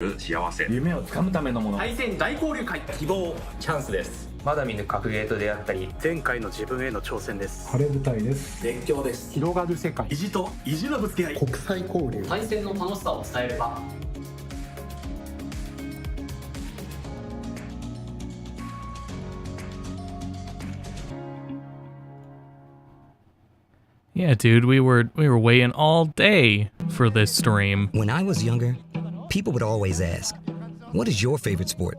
幸せ夢をつかむためのもの対戦大交流会希望チャンスです。まだ見ぬ格ゲーと出会ったり、前回の自分への挑戦です。晴れ舞台です。熱狂です。広がる世界。意地と意地のぶつけ合い。国際交流。対戦の楽しさを伝える場。Yeah, dude, we were waiting all day for this stream. When I was younger, people would always ask, "What is your favorite sport?"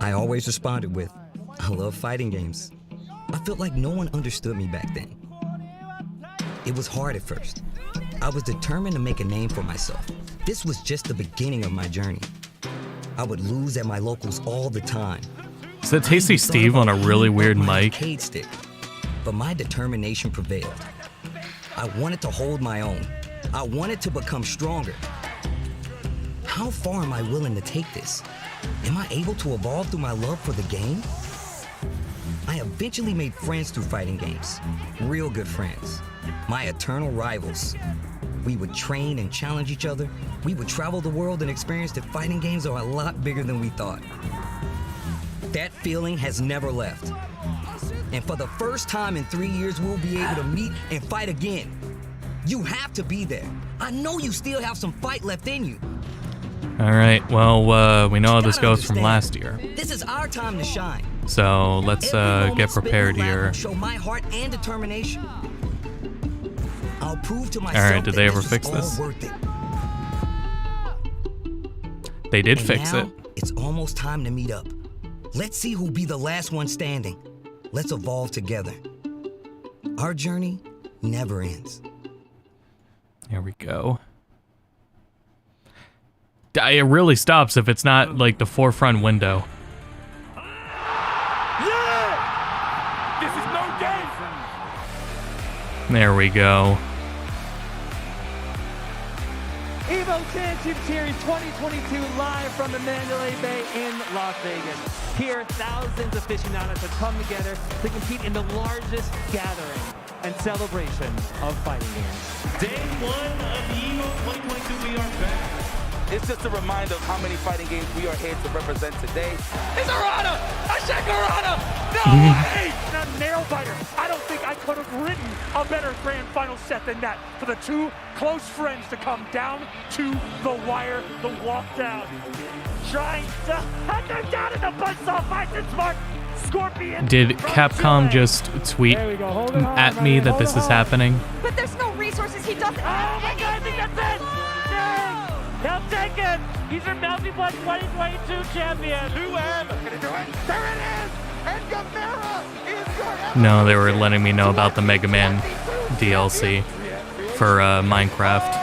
I always responded with, "I love fighting games." I felt like no one understood me back then. It was hard at first. I was determined to make a name for myself. This was just the beginning of my journey. I would lose at my locals all the time. Is that Tasty Steve on a really weird mic? Arcade stick, but my determination prevailed. I wanted to hold my own. I wanted to become stronger. How far am I willing to take this? Am I able to evolve through my love for the game? I eventually made friends through fighting games. Real good friends. My eternal rivals. We would train and challenge each other. We would travel the world and experience that fighting games are a lot bigger than we thought. That feeling has never left. And for the first time in 3 years, we'll be able to meet and fight again. You have to be there. I know you still have some fight left in you. All right, well, we know how this goes from last year. This is our time to shine. So let's get prepared here. Show my heart and determination. I'll prove to myself. All right, did they ever fix this? They did fix it. It's almost time to meet up. Let's see who'll be the last one standing. Let's evolve together. Our journey never ends. Here we go. It really stops if it's not like the forefront window. Yeah! This is no game! There we go. EVO Championship Series 2022 live from the Mandalay Bay in Las Vegas. Here, thousands of aficionados have come together to compete in the largest gathering and celebration of fighting games. Day one of the EVO 2022, we are back. It's just a reminder of how many fighting games we are here to represent today. It's Arana! I check Arana! No way! A nail biter. I don't think I could have written a better grand final set than that for the two close friends to come down to the wire, the walk down. Trying to hunt them down in the buzzsaw fight and smart. Scorpion. Did Capcom just tweet at me that this is happening? But there's no resources. He doesn't. Oh my God! I think that's it. He'll take it. He's your Melty Blood 2022 champion. Whoever gonna do it? There it is. And Gamera is your. No, they were letting me know about the Mega Man DLC for Minecraft.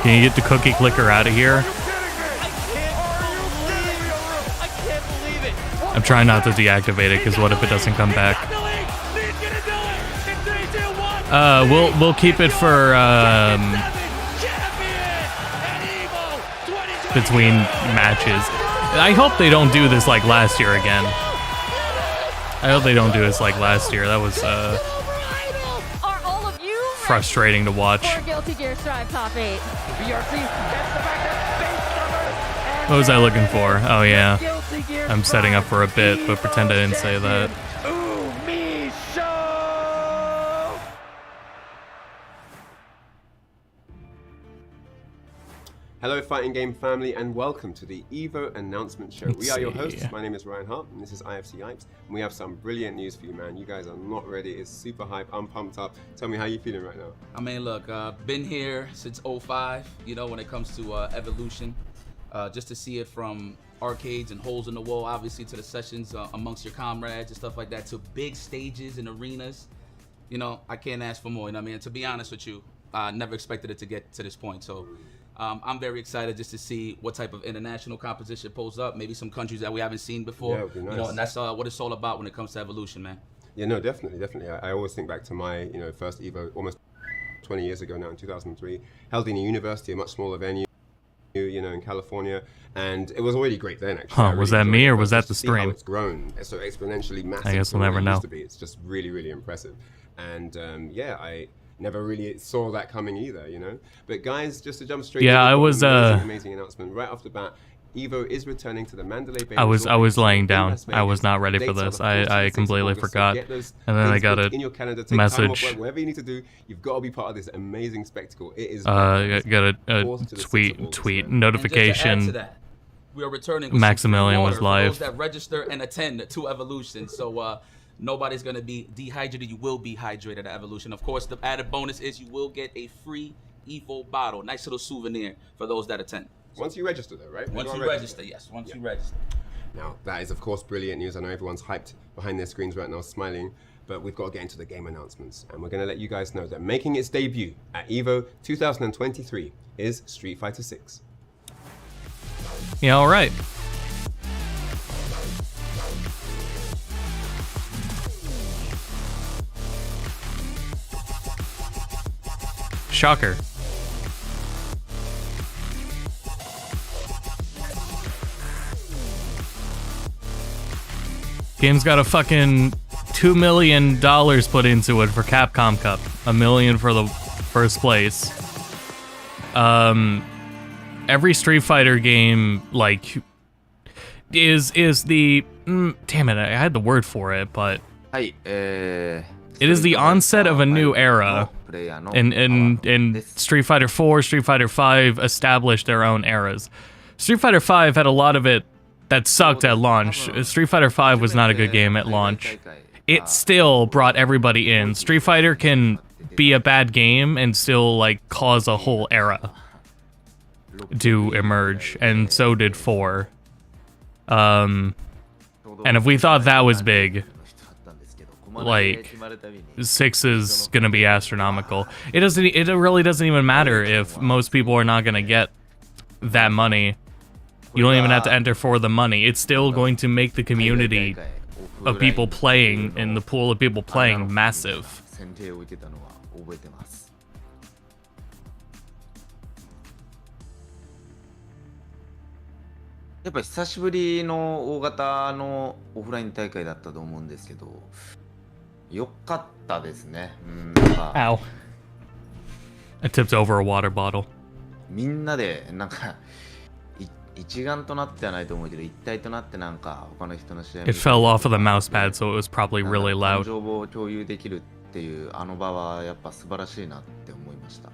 Can you get the cookie clicker out of here? I'm trying not to deactivate it because what if it doesn't come back? We'll keep it for between matches. I hope they don't do this like last year again. I hope they don't do this like last year. That was frustrating to watch. Guilty Gear Strive top 8. What was I looking for? Oh yeah. I'm setting up for a bit, but pretend I didn't say that. Hello fighting game family and welcome to the EVO announcement show. We are your hosts, my name is Ryan Hart and this is IFC Yipes and we have some brilliant news for you, man. You guys are not ready, it's super hype, I'm pumped up. Tell me how you feeling right now. I mean, look, been here since 05, you know, when it comes to Evolution. Just to see it from arcades and holes in the wall, obviously, to the sessions amongst your comrades and stuff like that, to big stages and arenas. You know, I can't ask for more, you know what I mean? To be honest with you, I never expected it to get to this point, so I'm very excited just to see what type of international composition pulls up, maybe some countries that we haven't seen before. Yeah, it'd be nice. You know, and that's what it's all about when it comes to Evolution, man. Yeah, no, definitely. I always think back to my, first EVO almost 20 years ago now in 2003, held in a university, a much smaller venue. you know, in California, and it was already great then. Actually, Huh? Was that me or was that the stream? stream? It's grown so exponentially massive. I guess from we'll what never it know. used to be. It's just really, really impressive, and yeah, I never really saw that coming either, you know. But guys, just to jump straight, Yeah, in, I was amazing announcement right off the bat. EVO is returning to the Mandalay Bay. I was laying down. Las I was Vegas. not ready The for dates are this. the 14th I and 16th completely of August, so forgot. get those And then I things got booked a in your calendar, take time off message. work, whatever you need to do, you've got to be part of this amazing spectacle. It is. I got a Forced to the 6th of tweet August, tweet man. notification. And just to add to that, we are returning with Maximilian was some free live. water for those that register and attend to Evolution. So nobody's gonna be dehydrated. You will be hydrated at Evolution. Of course, the added bonus is you will get a free EVO bottle. Nice little souvenir for those that attend. Once you register, though, right? Once you register, yes. Once you register. Now, that is, of course, brilliant news. I know everyone's hyped behind their screens right now, smiling, but we've got to get into the game announcements. And we're going to let you guys know that making its debut at EVO 2023 is Street Fighter 6. Yeah, all right. Shocker. Game's got a fucking $2 million put into it for Capcom Cup. $1 million for the first place. Every Street Fighter game, like, is the damn it, I had the word for it, but it is the onset of a new era. And Street Fighter 4, Street Fighter 5 established their own eras. Street Fighter 5 had a lot of it that sucked at launch. Street Fighter 5 was not a good game at launch. It still brought everybody in. Street Fighter can be a bad game and still like cause a whole era to emerge, and so did 4. And if we thought that was big, like 6 is gonna be astronomical. It really doesn't even matter if most people are not gonna get that money. You don't even have to enter for the money. It's still going to make the community of people playing and the pool of people playing massive. Ow. I tipped over a water bottle. みんなでなんか一丸となってはないと思うけど一体となってなんか他の人の試合 It fell off of the mouse pad, so it was probably really loud. 情報を共有できるっていうあの場はやっぱ素晴らしいなって思いました。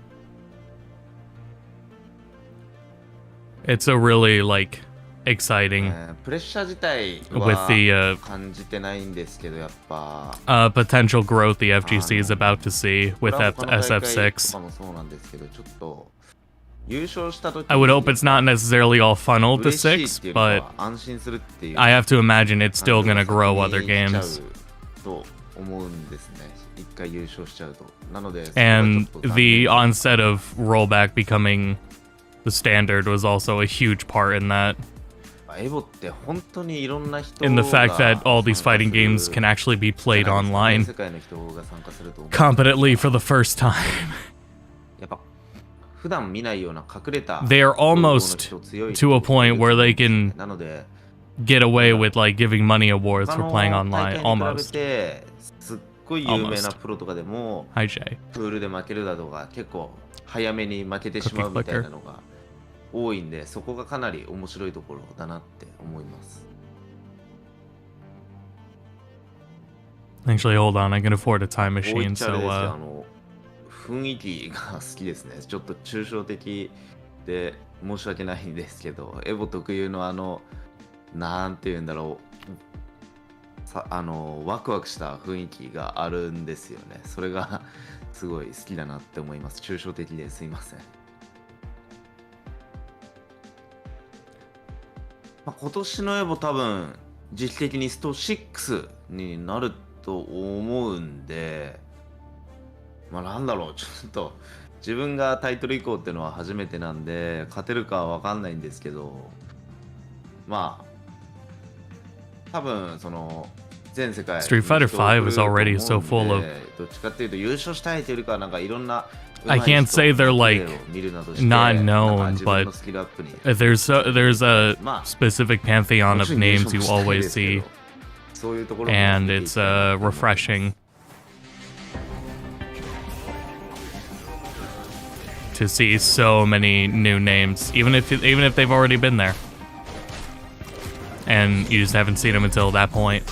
It's a really like exciting プレッシャー自体 with the は感じてないんですけどやっぱ potential growth the FGC is about to see with SF6. とかもそうなんですけどちょっと優勝した時 I would hope it's not necessarily all funneled to 6, but 安心するっていう I have to imagine it's still gonna grow other games. と思うんですね。一回優勝しちゃうと。なので And the onset of rollback becoming the standard was also a huge part in that. エボって本当にいろんな人 In the fact that all these fighting games can actually be played online 世界の人が参加すると思う competently for the first time. やっぱ普段見ないような隠れた They are almost to a point where they can なので get away with like giving money awards for playing online. 他の大会に比べ Almost. てすっごい有名なプロとかでも Hi, Jay. プールで負けるだとか結構早めに負けてしまうみたいなのが多いんでそこがかなり面白いところだなって思います。 Actually, hold on. I can afford a time こう言 machine, っちゃあれですけど so 雰囲気が好きですね。ちょっと抽象的で申し訳ないんですけど、エボ特有のなんて言うんだろう、ワクワクした雰囲気があるんですよね。それがすごい好きだなって思います。抽象的ですいません。今年のエボ多分実績にスト6になると思うんで、なんだろう、ちょっと自分がタイトル移行っていうのは初めてなんで勝てるかは分かんないんですけど、多分その全世界 Street Fighter 5 is already so full of どっちかっていうと優勝したいというよりかはなんかいろんな I can't say they're like not known, but there's a specific pantheon of names you always see, and it's refreshing to see so many new names, even if they've already been there, and you just haven't seen them until that point.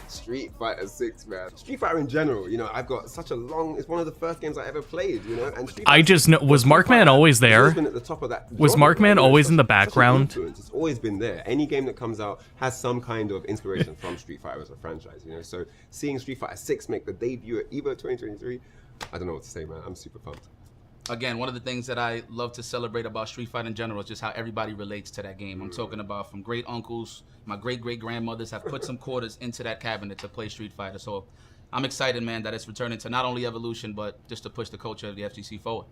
Street Fighter 6, man. Street Fighter in general, you know, I've got such a long. It's one of the first games I ever played, you know. And Street I just know. Was Markman always there? Been at the top of that was genre, Markman right? always in the background? It's always been there. Any game that comes out has some kind of inspiration from Street Fighter as a franchise, you know. So seeing Street Fighter 6 make the debut at EVO 2023, I don't know what to say, man. I'm super pumped. Again, one of the things that I love to celebrate about Street Fighter in general is just how everybody relates to that game. I'm talking about from great uncles, my great-great-grandmothers have put some quarters into that cabinet to play Street Fighter. So I'm excited, man, that it's returning to not only Evolution, but just to push the culture of the FGC forward.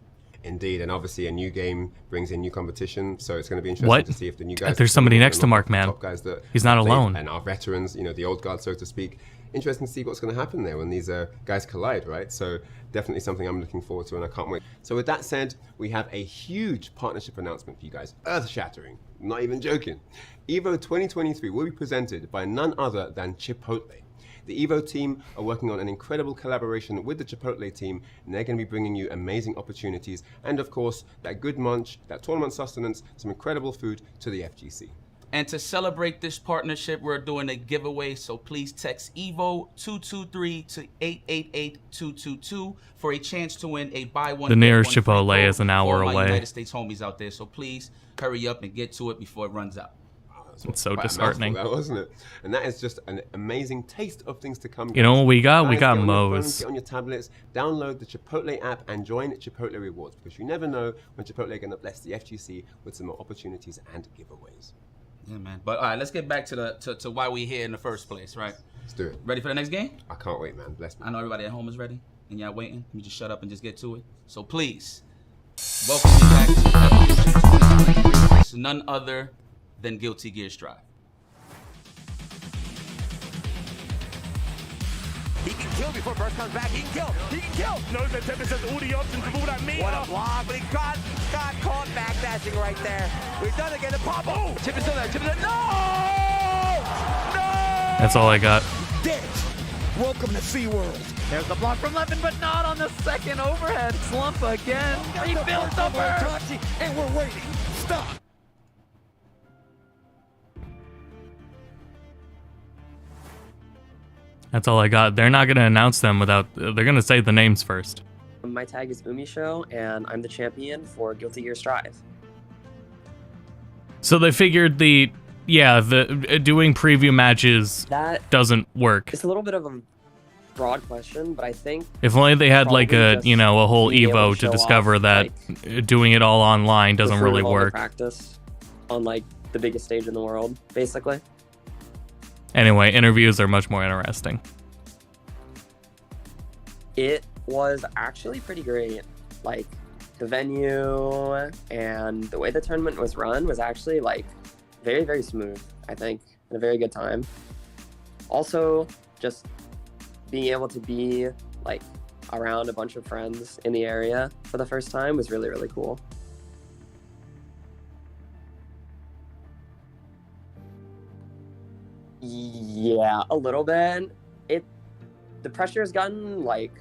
Indeed, and obviously a new game brings in new competition, so it's going to be interesting to see if the new guys... There's somebody next to Markman. He's not alone. And our veterans, you know, the old guard, so to speak. Interesting to see what's going to happen there when these guys collide, right? So definitely something I'm looking forward to, and I can't wait. So with that said, we have a huge partnership announcement for you guys. Earth-shattering, not even joking. EVO 2023 will be presented by none other than Chipotle. The EVO team are working on an incredible collaboration with the Chipotle team, and they're going to be bringing you amazing opportunities and, of course, that good munch, that tournament sustenance, some incredible food to the FGC. And to celebrate this partnership, we're doing a giveaway, so please text EVO 223 to 888-222 for a chance to win a buy one. The nearest Chipotle is an hour away. away. United States homies out there, so please hurry up and get to it before it runs out. It's so disheartening, that, wasn't it? And that is just an amazing taste of things to come. You know what we got? We got Moe's. Moe's. Get on your tablets, download the Chipotle app, and join Chipotle Rewards, because you never know when Chipotle are going to bless the FGC with some more opportunities and giveaways. Yeah, man. But all right, let's get back to why we're here in the first place, right? Let's do it. Ready for the next game? I can't wait, man. Bless me. I know everybody at home is ready, and y'all waiting. Let me just shut up and just get to it. So please, welcome me back to Evolution 2023. It's none other than Guilty Gear Strive. He can kill before Burst comes back. He can kill. He can kill. Knows that Tempest has all the options to move that meter. What a block, but he got caught backdashing right there. We've done it again to pop. Oh, Tempest in there. Tempest in there. No! No! That's all I got. Dead. Welcome to SeaWorld. There's the block from Levin, but not on the second overhead. Slump again. He built the burst. And we're waiting. Stop. That's all I got. They're not going to announce them without... They're going to say the names first. My tag is Umisho, and I'm the champion for Guilty Gear Strive. So they figured the doing preview matches doesn't work. It's a little bit of a broad question, but I think... If only they had like a whole EVO to discover that doing it all online doesn't really work. Practice on like the biggest stage in the world, basically. Anyway, interviews are much more interesting. It was actually pretty great. Like, the venue and the way the tournament was run was actually, like, very, very smooth, I think, and a very good time. Also, just being able to be, like, around a bunch of friends in the area for the first time was really, really cool. Yeah, a little bit. The pressure has gotten like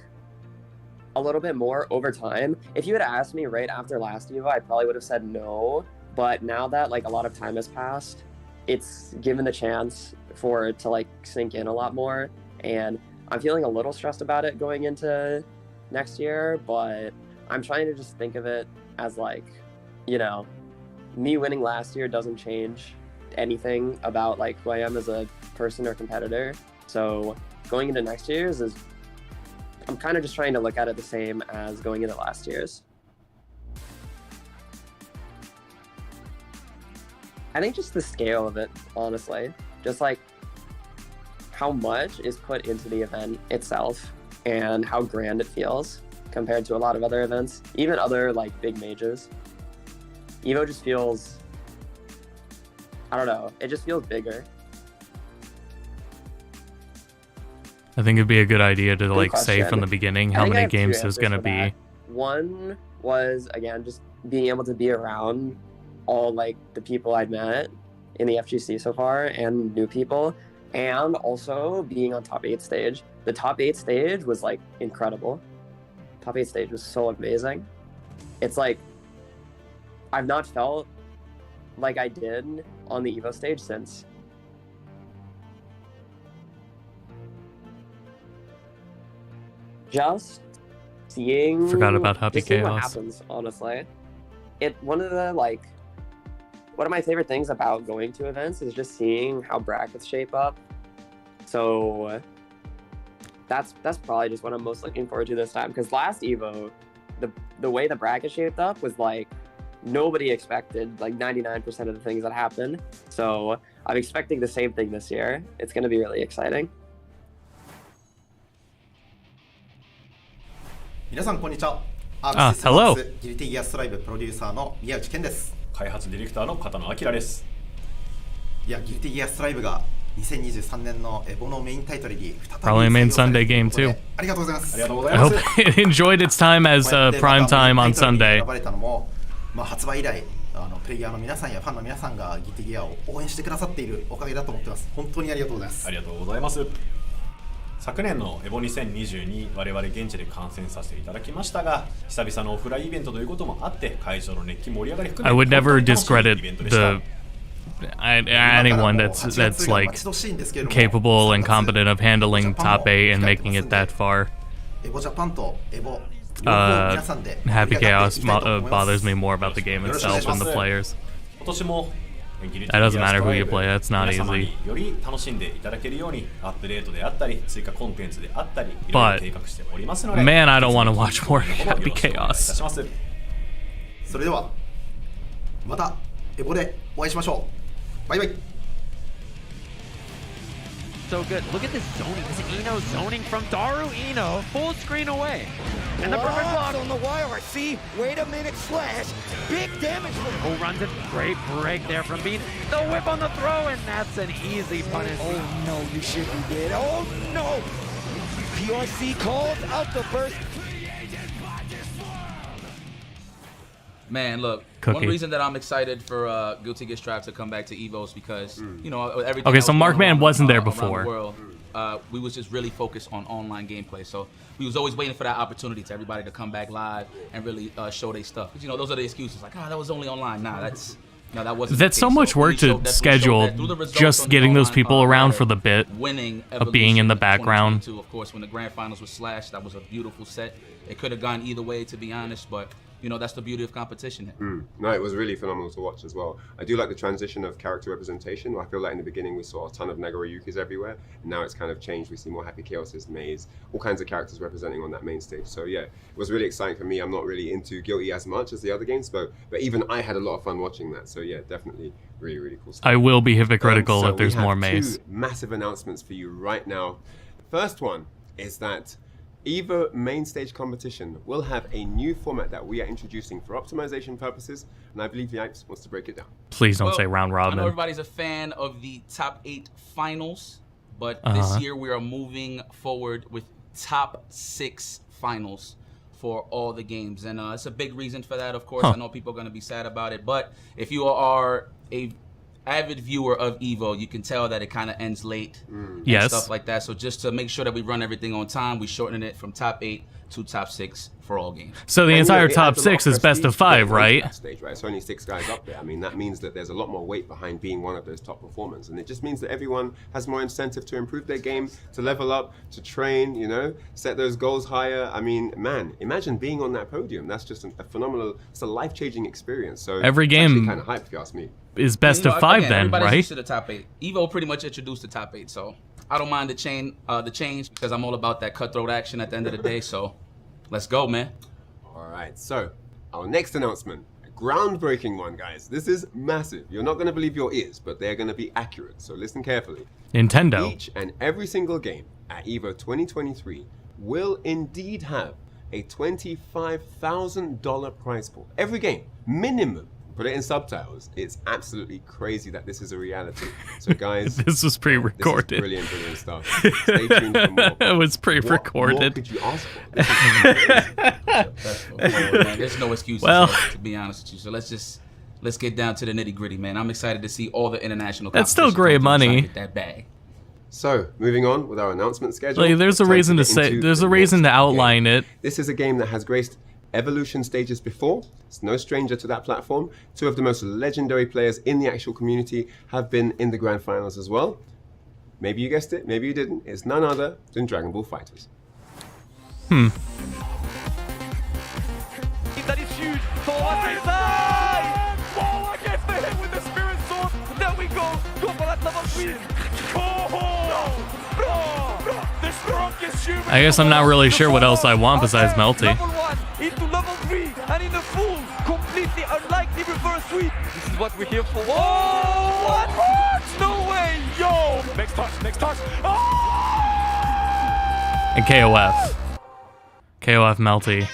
a little bit more over time. If you had asked me right after last EVO, I probably would have said no. But now that like a lot of time has passed, it's given the chance for it to like sink in a lot more. And I'm feeling a little stressed about it going into next year, but I'm trying to just think of it as like, you know, me winning last year doesn't change anything about like who I am as a person or competitor. So going into next year's I'm kind of just trying to look at it the same as going into last year's. I think just the scale of it, honestly, just like how much is put into the event itself and how grand it feels compared to a lot of other events, even other like big majors. EVO just feels, I don't know, it just feels bigger. I think it'd be a good idea to like say question. from the beginning I how think I many have two games there's answers gonna for be. that. One was, again, just being able to be around all like the people I'd met in the FGC so far and new people, and also being on top 8 stage. The top 8 stage was like incredible. Top 8 stage was so amazing. It's like I've not felt like I did on the EVO stage since just seeing Forgot about Happy just seeing what Chaos. happens, honestly. One of my favorite things about going to events is just seeing how brackets shape up. So that's probably just what I'm most looking forward to this time, because last EVO, the way the bracket shaped up was like nobody expected like 99% of the things that happened. So I'm expecting the same thing this year. It's going to be really exciting. 皆さんこんにちは。hello. ギルティギアストライブプロデューサーの宮内健です。開発ディレクターの片野明です。いや、ギルティギアストライブが2023年のエボのメインタイトルに再び Probably a main Sunday game too. ありがとうございます。ありがとうござい I ます。 hope it enjoyed its time as prime time on Sunday. 選ばれたのも、発売以来プレイヤーの皆さんやファンの皆さんがギルティギアを応援してくださっているおかげだと思ってます。本当にありがとうございます。ありがとうございます。昨年のエボ2022我々現地で観戦させていただきましたが、久々のオフラインイベントということもあって会場の熱気盛り上がり含め I would never 本当に楽しい discredit イベントでした。 anyone that's like capable and competent of handling top 8 and making it that far. Happy Chaos bothers me more about the game itself than the players. 今年も That doesn't matter who you play, that's not easy. より楽しんでいただけるようにアップデートであったり追加コンテンツであったりいろいろ計画しておりますので Man, I don't want to watch more Happy Chaos. それではまたエボでお会いしましょう。バイバイ。 So good. Look at this zoning. This Eno zoning from Daru Eno. Full screen away. And the perfect block on the wire. I see. Wait a minute. Slash. Big damage. Oh, runs it. Great break there from Bean. The whip on the throw, and that's an easy punish. Oh no, you shouldn't be dead. Oh no. PRC calls out the burst. Man, look, Cookie. one reason that I'm excited for Guilty Gear Strive to come back to EVO is because, you know, everything. Okay, that so was Markman going on, wasn't there around the before. world, we was just really focused on online gameplay. So we was always waiting for that opportunity to everybody to come back live and really show their stuff. Because, you know, those are the excuses. Like, that was only online. Nah, that wasn't. That's so much work to schedule just getting those people around for the bit of being in the background. Of course, when the grand finals was slashed, that was a beautiful set. It could have gone either way, to be honest, but you know, that's the beauty of competition. No, it was really phenomenal to watch as well. I do like the transition of character representation. I feel like in the beginning we saw a ton of Nagoriyukis everywhere, and now it's kind of changed. We see more Happy Chaoses, Maze, all kinds of characters representing on that main stage. So yeah, it was really exciting for me. I'm not really into Guilty as much as the other games, but even I had a lot of fun watching that. So yeah, definitely really, really cool stuff. I will be hypocritical So if there's we have more Maze. Two massive announcements for you right now. The first one is that EVO main stage competition will have a new format that we are introducing for optimization purposes, and I believe Yipes wants to break it down. Please don't say round robin. I know everybody's a fan of the top 8 finals, but this year we are moving forward with top 6 finals for all the games, and it's a big reason for that. Of course, I know people are going to be sad about it, but if you are a avid viewer of EVO, you can tell that it kind of ends late and stuff like that. So just to make sure that we run everything on time, we shorten it from top 8 to top 6 for all games. So the entire top 6 is best of 5, right? Stage, right? It's only 6 guys up there. I mean, that means that there's a lot more weight behind being one of those top performers, and it just means that everyone has more incentive to improve their game, to level up, to train, you know, set those goals higher. I mean, man, imagine being on that podium. That's just a phenomenal, it's a life-changing experience. So every game kind of hyped, if you ask me. Is best of 5 then, everybody's right? used to the top 8. EVO pretty much introduced the top 8, so I don't mind the change because I'm all about that cutthroat action at the end of the day. So let's go, man. All right, so our next announcement, a groundbreaking one, guys. This is massive. You're not going to believe your ears, but they're going to be accurate. So listen carefully. Nintendo. Each and every single game at EVO 2023 will indeed have a $25,000 prize pool. Every game, minimum Put it in subtitles. It's absolutely crazy that this is a reality. So guys, this was pre-recorded. This is brilliant stuff. Stay tuned for more. It was pre-recorded. What more could you ask for? This is There's no excuses, Well, to be honest with you. So let's get down to the nitty gritty, man. I'm excited to see all the international. That's still great money. Get that bag. So, moving on with our announcement schedule. Like, there's a reason to say. There's a reason to outline it. This is a game that has graced Evolution stages before. It's no stranger to that platform. Two of the most legendary players in the actual community have been in the grand finals as well. Maybe you guessed it, maybe you didn't. It's none other than Dragon Ball FighterZ. That is huge. Towards inside. Oh, gets the hit with the Spirit Sword. There we go. Go for that level 3. The strongest human. I guess I'm not really sure what else I want besides Melty. Level 1 into level 3 and in the full, completely unlikely reverse sweep. This is what we're here for. Oh, what? No way. Yo, next touch. Oh! And KOF. KOF Melty.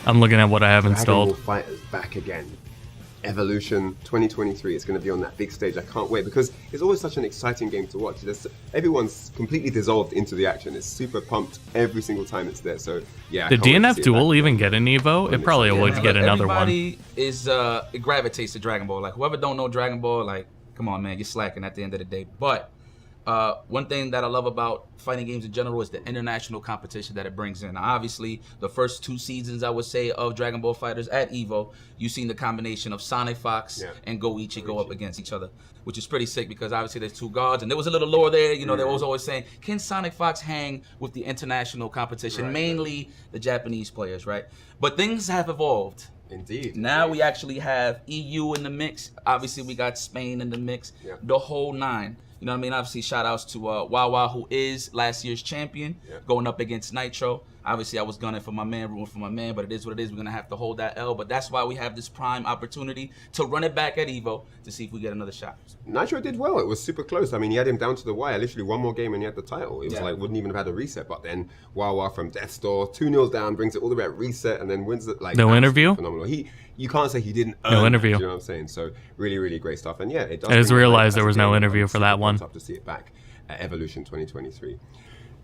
I'm looking at what I have installed. Dragon Ball FighterZ back again. Evolution 2023 is going to be on that big stage. I can't wait because it's always such an exciting game to watch. Everyone's completely dissolved into the action. It's super pumped every single time it's there. So yeah. Did DNF Duel even get an EVO? It probably would get another one. Everybody it gravitates to Dragon Ball. Like whoever don't know Dragon Ball, like come on, man, you're slacking at the end of the day. But one thing that I love about fighting games in general is the international competition that it brings in. Now, obviously, the first 2 seasons, I would say, of Dragon Ball FighterZ at EVO, you've seen the combination of Sonic Fox and Goichi go up against each other, which is pretty sick because obviously there's 2 gods. And there was a little lore there. You know, they was always saying, can Sonic Fox hang with the international competition, mainly the Japanese players, right? But things have evolved. Indeed. Now we actually have EU in the mix. Obviously, we got Spain in the mix. The whole 9. You know what I mean? Obviously, shout outs to Wawa, who is last year's champion, going up against Nitro. Obviously, I was gunning for my man, rooting for my man, but it is what it is. We're going to have to hold that L. But that's why we have this prime opportunity to run it back at EVO to see if we get another shot. Nitro did well. It was super close. I mean, he had him down to the wire. Literally one more game and he had the title. It was like, wouldn't even have had a reset. But then Wawa from Death's Door, 2-0 down, brings it all the way at reset and then wins it. Like, no interview? Phenomenal. You can't say he didn't earn no interview. That, you know what I'm saying? So really, really great stuff. And yeah, it does. I just realized there was no interview for that one. Up to see it back at Evolution 2023.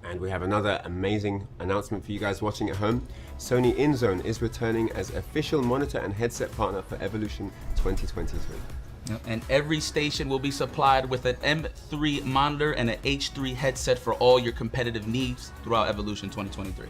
And we have another amazing announcement for you guys watching at home. Sony InZone is returning as official monitor and headset partner for Evolution 2023. And every station will be supplied with an M3 monitor and an H3 headset for all your competitive needs throughout Evolution 2023.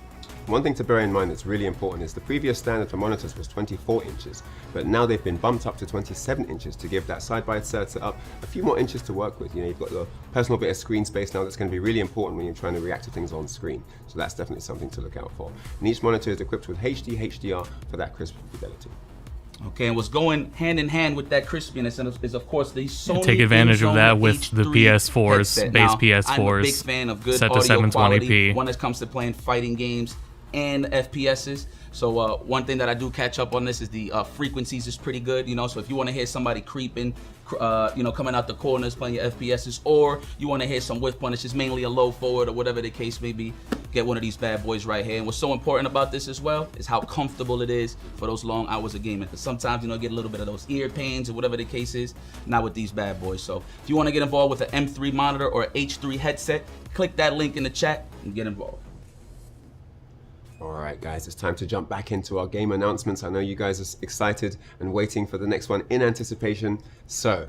One thing to bear in mind that's really important is the previous standard for monitors was 24 inches, but now they've been bumped up to 27 inches to give that side-by-side setup a few more inches to work with. You know, you've got the personal bit of screen space now that's going to be really important when you're trying to react to things on screen. So that's definitely something to look out for. And each monitor is equipped with HD HDR for that crisp fidelity. Okay, and what's going hand in hand with that crispiness is of course the Sony take advantage of that with H3 the PS4s, headset. base Now, PS4s. I'm a big fan of good set to audio 720p. quality when it comes to playing fighting games and FPSs. So one thing that I do catch up on this is the frequencies is pretty good, you know. So if you want to hear somebody creeping, you know, coming out the corners playing your FPSs, or you want to hear some whiff punishes, mainly a low forward or whatever the case may be, get one of these bad boys right here. And what's so important about this as well is how comfortable it is for those long hours of gaming. Because sometimes, you know, get a little bit of those ear pains or whatever the case is, not with these bad boys. So if you want to get involved with an M3 monitor or H3 headset, click that link in the chat and get involved. Alright guys, it's time to jump back into our game announcements. I know you guys are excited and waiting for the next one in anticipation. So,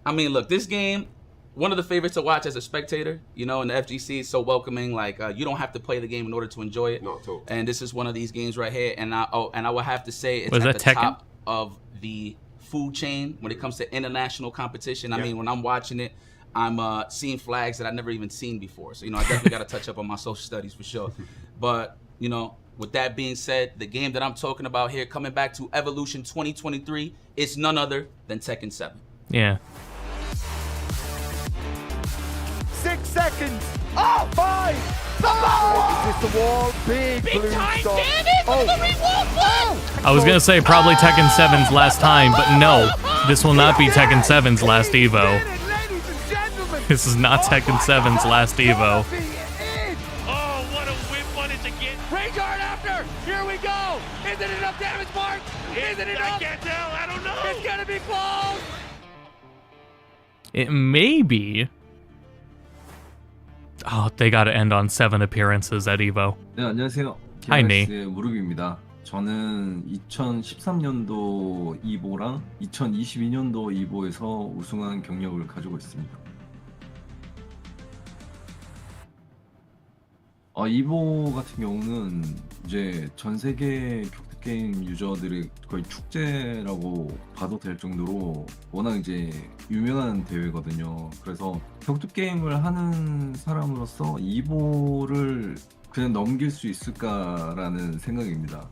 I mean, look, this game, one of the favorites to watch as a spectator, you know, and the FGC is so welcoming. Like, you don't have to play the game in order to enjoy it. Not at all. And this is one of these games right here. And I would have to say it's at the top of the food chain when it comes to international competition. I mean, when I'm watching it, I'm seeing flags that I've never even seen before. So, you know, I definitely got to touch up on my social studies for sure. But, you know, with that being said, the game that I'm talking about here, coming back to Evolution 2023, is none other than Tekken 7. Yeah. 6 seconds. Oh, 5. Oh, is this the wall? Big blue time, stop. damn it! Look at the reward. I was gonna say probably Tekken 7's last time, but no, this will not be Tekken 7's last Evo. This is not Tekken 7's last Evo. Oh, what a whip punish again. Rayguard Here we go. Is it enough damage, Mark? Is it enough? I can't tell. I don't know. It's gonna be close. It may be. Oh, they got to end on 7 appearances at EVO. 네, 안녕하세요. Hi, Nee. KRS의 무릎입니다. 저는 2013년도 2보랑 2022년도 2보에서 우승한 경력을 가지고 있습니다. 2보 같은 경우는 이제 전 세계 격투 게임 유저들의 거의 축제라고 봐도 될 정도로 워낙 이제 유명한 대회거든요. 그래서 격투 게임을 하는 사람으로서 2보를 그냥 넘길 수 있을까라는 생각입니다.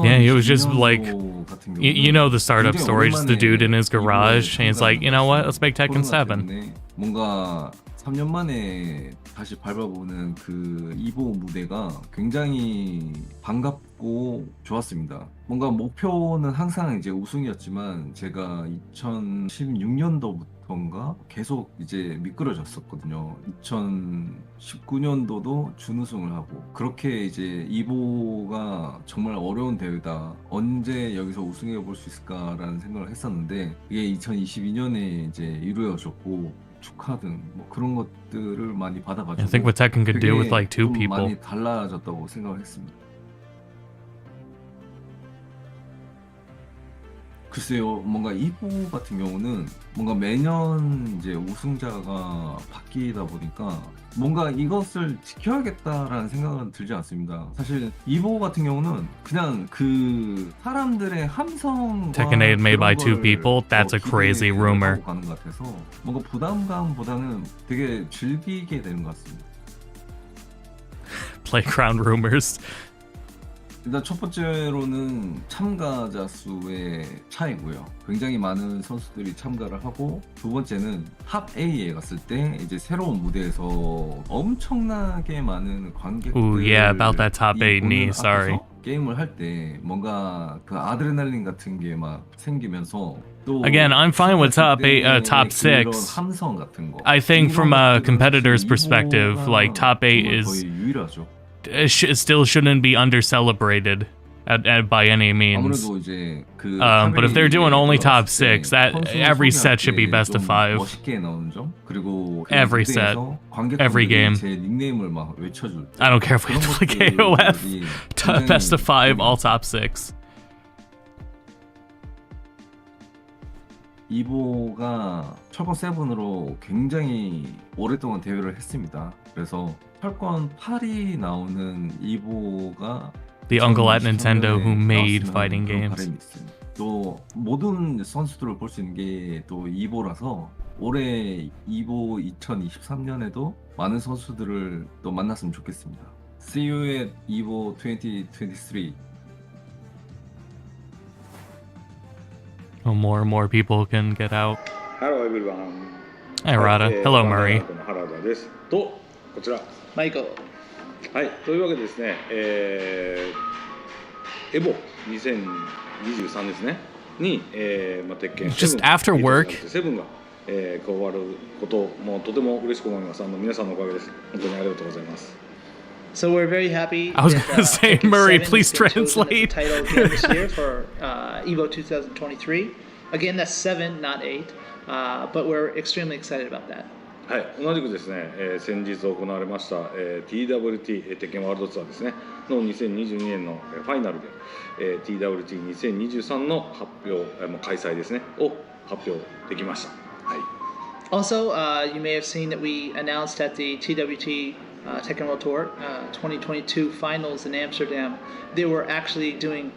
Yeah, he was just like, you know the startup story, just the dude in his garage, and he's like, you know what, let's make Tekken 7. 뭔가 3년 만에 다시 밟아보는 그 2보 무대가 굉장히 반갑고 좋았습니다. 뭔가 목표는 항상 이제 우승이었지만 제가 2016년도부터인가 계속 이제 미끄러졌었거든요. 2019년도도 준우승을 하고 그렇게 이제 2보가 정말 어려운 대회다. 언제 여기서 우승해 볼 수 있을까라는 생각을 했었는데 이게 2022년에 이제 이루어졌고 축하 등 뭐 그런 것들을 많이 받아가지고 I think what Tekken could do with like 2 people. 많이 달라졌다고 생각을 했습니다. 글쎄요, 뭔가 2보 같은 경우는 뭔가 매년 이제 우승자가 바뀌다 보니까 뭔가 이것을 지켜야겠다라는 생각은 들지 않습니다. 사실 2보 같은 경우는 그냥 그 사람들의 함성과 Tekken 8 made by 2 people, that's a crazy rumor. 가는 것 같아서 뭔가 부담감보다는 되게 즐기게 되는 것 같습니다. Playground rumors. 일단 첫 번째로는 참가자 수의 차이고요. 굉장히 많은 선수들이 참가를 하고 두 번째는 탑 A에 갔을 때 이제 새로운 무대에서 엄청나게 많은 관객들이 Ooh, yeah, about that top 8 knee, sorry. 게임을 할 때 뭔가 그 아드레날린 같은 게 막 생기면서 또 Again, I'm fine with top 8, top 6. 함성 같은 거. I think from a competitor's perspective, like top 8 is 거의 유일하죠. still shouldn't be under celebrated by any means. 아무래도 이제 그 but if they're doing only top 6, that every set should be best of 5. 멋있게 나오는 점 그리고 Every set, every game. 제 닉네임을 막 외쳐줄 때 I don't care if we have to play KOF. Best of 5, all top 6. 2보가 철권 7으로 굉장히 오랫동안 대회를 했습니다. 그래서 철권 8이 나오는 2보가 The uncle at Nintendo who made fighting games. 또 모든 선수들을 볼 수 있는 게 또 2보라서 올해 2보 2023년에도 많은 선수들을 또 만났으면 좋겠습니다. See you at EVO 2023. Oh, more and more people can get out. Hello everyone. Hi, Rada. Hello, Murray. 原田です。と、こちら。マイコ。はい、というわけでですね、エボ2023ですね。に、鉄拳 Just after work. 7が、加わることもとても嬉しく思います。皆さんのおかげです。本当にありがとうございます。So we're very happy. I was going to say, Murray, please translate. Title again this year for EVO 2023. Again, that's 7, not 8. But we're extremely excited about that. はい、同じくですね、先日行われました、TWT 鉄拳ワールドツアーですねの2022年のファイナルで、TWT2023 の発表、開催ですねを発表できました。はい。Also, you may have seen that we announced at the TWT Tekken World Tour 2022 finals in Amsterdam. They were actually doing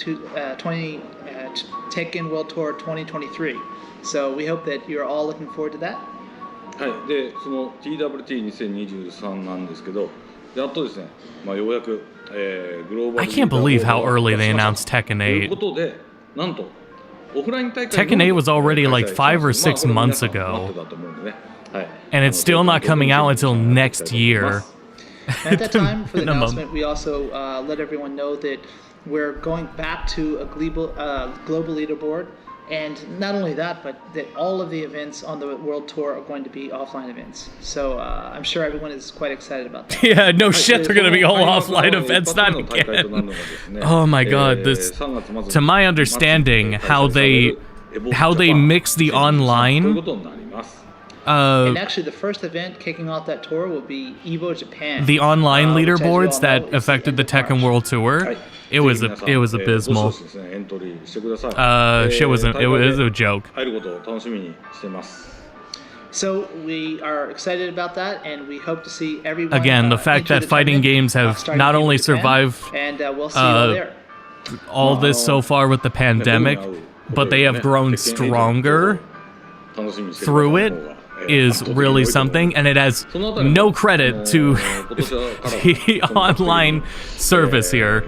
Tekken World Tour 2023. So we hope that you're all looking forward to that. はい、でその TWT2023 なんですけど、やっとですね、ようやく、グローバル I can't believe how early they announced Tekken 8. ということで、なんとオフライン大会 Tekken 8 was already like 5 or 6 months ago, and it's still not coming out until next year. At that time, for the announcement, we also let everyone know that we're going back to a global leaderboard And not only that, but that all of the events on the World Tour are going to be offline events. So I'm sure everyone is quite excited about that. Yeah, no shit, they're gonna be all offline events, not again. Oh my god, this, to my understanding, how they mix the online. And actually, the first event kicking off that tour will be EVO Japan. The online leaderboards that affected the Tekken World Tour. It was abysmal. Shit was a joke. So we are excited about that, and we hope to see everyone. Again, the fact that fighting games have not only survived and we'll see you all there. all this so far with the pandemic, but they have grown stronger through it, is really something, and it has no credit to the online service here.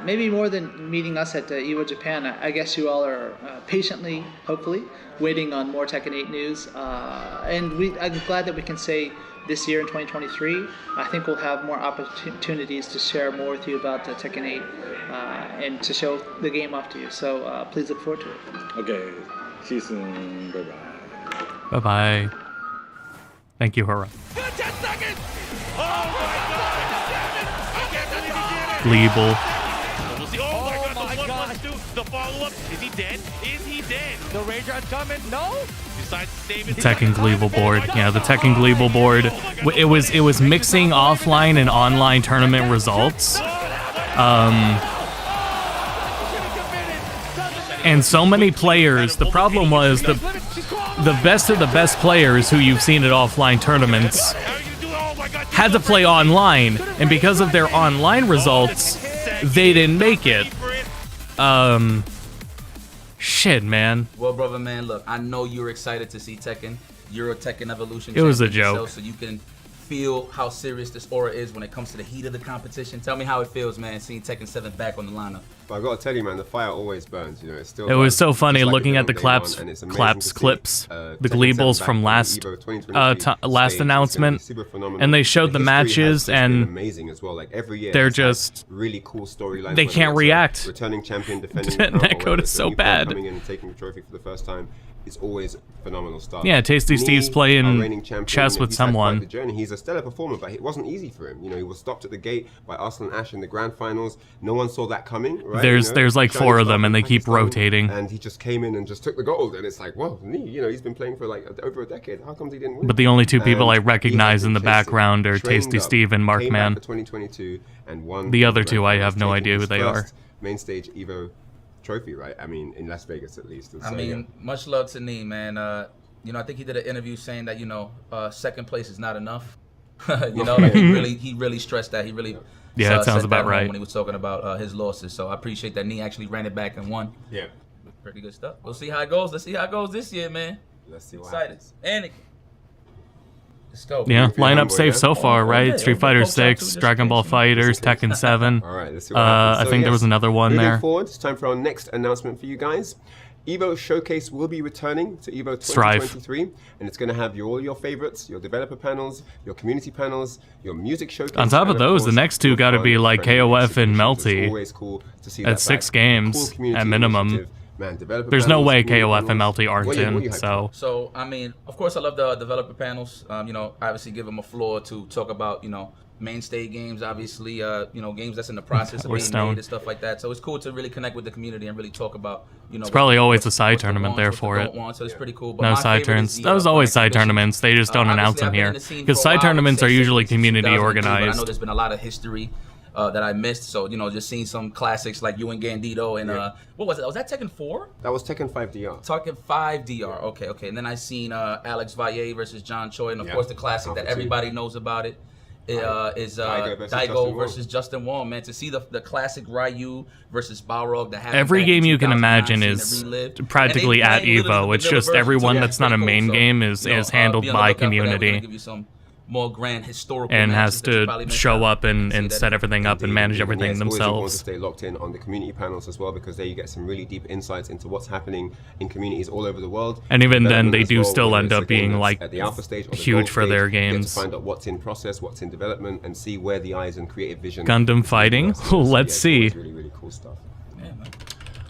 Maybe more than meeting us at EVO Japan, I guess you all are patiently, hopefully, waiting on more Tekken 8 news. And I'm glad that we can say this year in 2023, I think we'll have more opportunities to share more with you about Tekken 8 and to show the game off to you. So please look forward to it. Okay, see you soon. Bye-bye. Bye-bye. Thank you, Hura. Gleeble. Oh my god. The follow-up. Is he dead? Is he dead? The Rager's coming. No? Besides saving The Tekken Gleeble board. Yeah, the Tekken Gleeble board. It was mixing offline and online tournament results. And so many players. The problem was the best of the best players who you've seen at offline tournaments had to play online, and because of their online results, they didn't make it. Shit, man. Well, brother, man, look, I know you're excited to see Tekken. You're a Tekken Evolution. It was a champion joke. yourself, so you can feel how serious this aura is when it comes to the heat of the competition. Tell me how it feels, man, seeing Tekken 7 back on the lineup. But I gotta tell you, man, the fire always burns. You know, it's still. It was so funny just like looking it at the did on claps, day one, and it's amazing to see, clips, the Tekken 7 Gleebles back from on the last EVO 2023 last stage. announcement, It's gonna be super phenomenal. and they showed the history has matches, just been and amazing as well. Like every year, they're it's had just really cool storylines. they whether can't it's a react. Returning champion defending That the crown, or code whether is it's a so new player bad. coming in and taking the trophy for the first time. It's always phenomenal stuff. Yeah, Tasty Steve's playing our reigning champion, chess you know, with he's had quite someone. the journey. He's a stellar performer, but it wasn't easy for him. You know, he was stopped at the gate by Arsenal and Ash in the grand finals. No one saw that coming, right? There's like 4 of them, and they keep rotating. And he just came in and just took the gold, and it's like, whoa, you know, he's been playing for like over a decade. How comes he didn't win? But the only 2 people I And recognize he in the has been background are chasing, trained Tasty up, Steve and came back Markman. for 2022 and won The other grand 2 I finals, have no taking idea who his they are. first main stage EVO trophy, right? I mean, in Las Vegas at least. And I so, mean, yeah. much love to Nee, man. You know, I think he did an interview saying that, you know, second place is not enough. You know, like he really stressed that. He really that sounds said about that right. when he was talking about his losses. So I appreciate that Nee actually ran it back and won. Yeah. Pretty good stuff. We'll see how it goes. Let's see how it goes this year, man. Let's see what Excited. happens. And let's go. Yeah, If you're lineup homeboy, safe yeah? so far, right? Street Fighter 6, Dragon Ball Fighters, Tekken 7. All right, let's see what happens. I So, think there yes, was another one moving there. forward, it's time for our next announcement for you guys. EVO Showcase will be returning to EVO Strive. 2023, and it's going to have all your favorites, your developer panels, your community panels, your music showcase. On top of and those, the course, next 2 your got to fun, be like friendly KOF and executions. It's Melty. always cool to see At that 6 back. games Cool community at minimum. initiative. Man, developer There's no panels, way community KOF and panels. Melty aren't What are you in, hyped so. So, I mean, of course, I love the developer panels. You know, obviously give them a floor to talk about, you know, mainstay games, obviously, you know, games that's in the process of Or being Stone. made and stuff like that. So it's cool to really connect with the community and really talk about, you know. It's probably always a side tournament there for it. So it's pretty cool. But No my side favorite turns. is That was always side tournaments. They just don't announce them Obviously, I've been in here. the scene Because for a side while, tournaments I'd are say usually since community 2002, But I know organized. there's been a lot of history that I missed. So, you know, just seeing some classics like you and Gandito and what was it? Was that Tekken 4? That was Tekken 5 DR. Tekken 5 DR. Okay. And then I seen Alex Valle versus John Choi, and of course the classic that everybody knows about it is Daigo versus Justin Wong. Man, to see the classic Ryu versus Balrog that happened Every back game in you can 2009, imagine seeing is it relived. practically And they at playing literally EVO. the It's vanilla just version, everyone so that's not a pretty main cool. game is you know, handled be on the by lookout for that. We're gonna community. give you some more grand historical and matches has that you to probably missed show out. up and set everything up and manage everything It's always important to themselves. stay locked in on the community panels as well, because there you get some really deep insights into what's happening in communities all over the world. And even then, they Development as do well, still whether end it's a up game being that's like at the alpha stage or the huge gold for stage, their you get to games. find out what's in process, what's in development, and see where the eyes and creative vision. Gundam fighting? Let's see. Really, really cool stuff.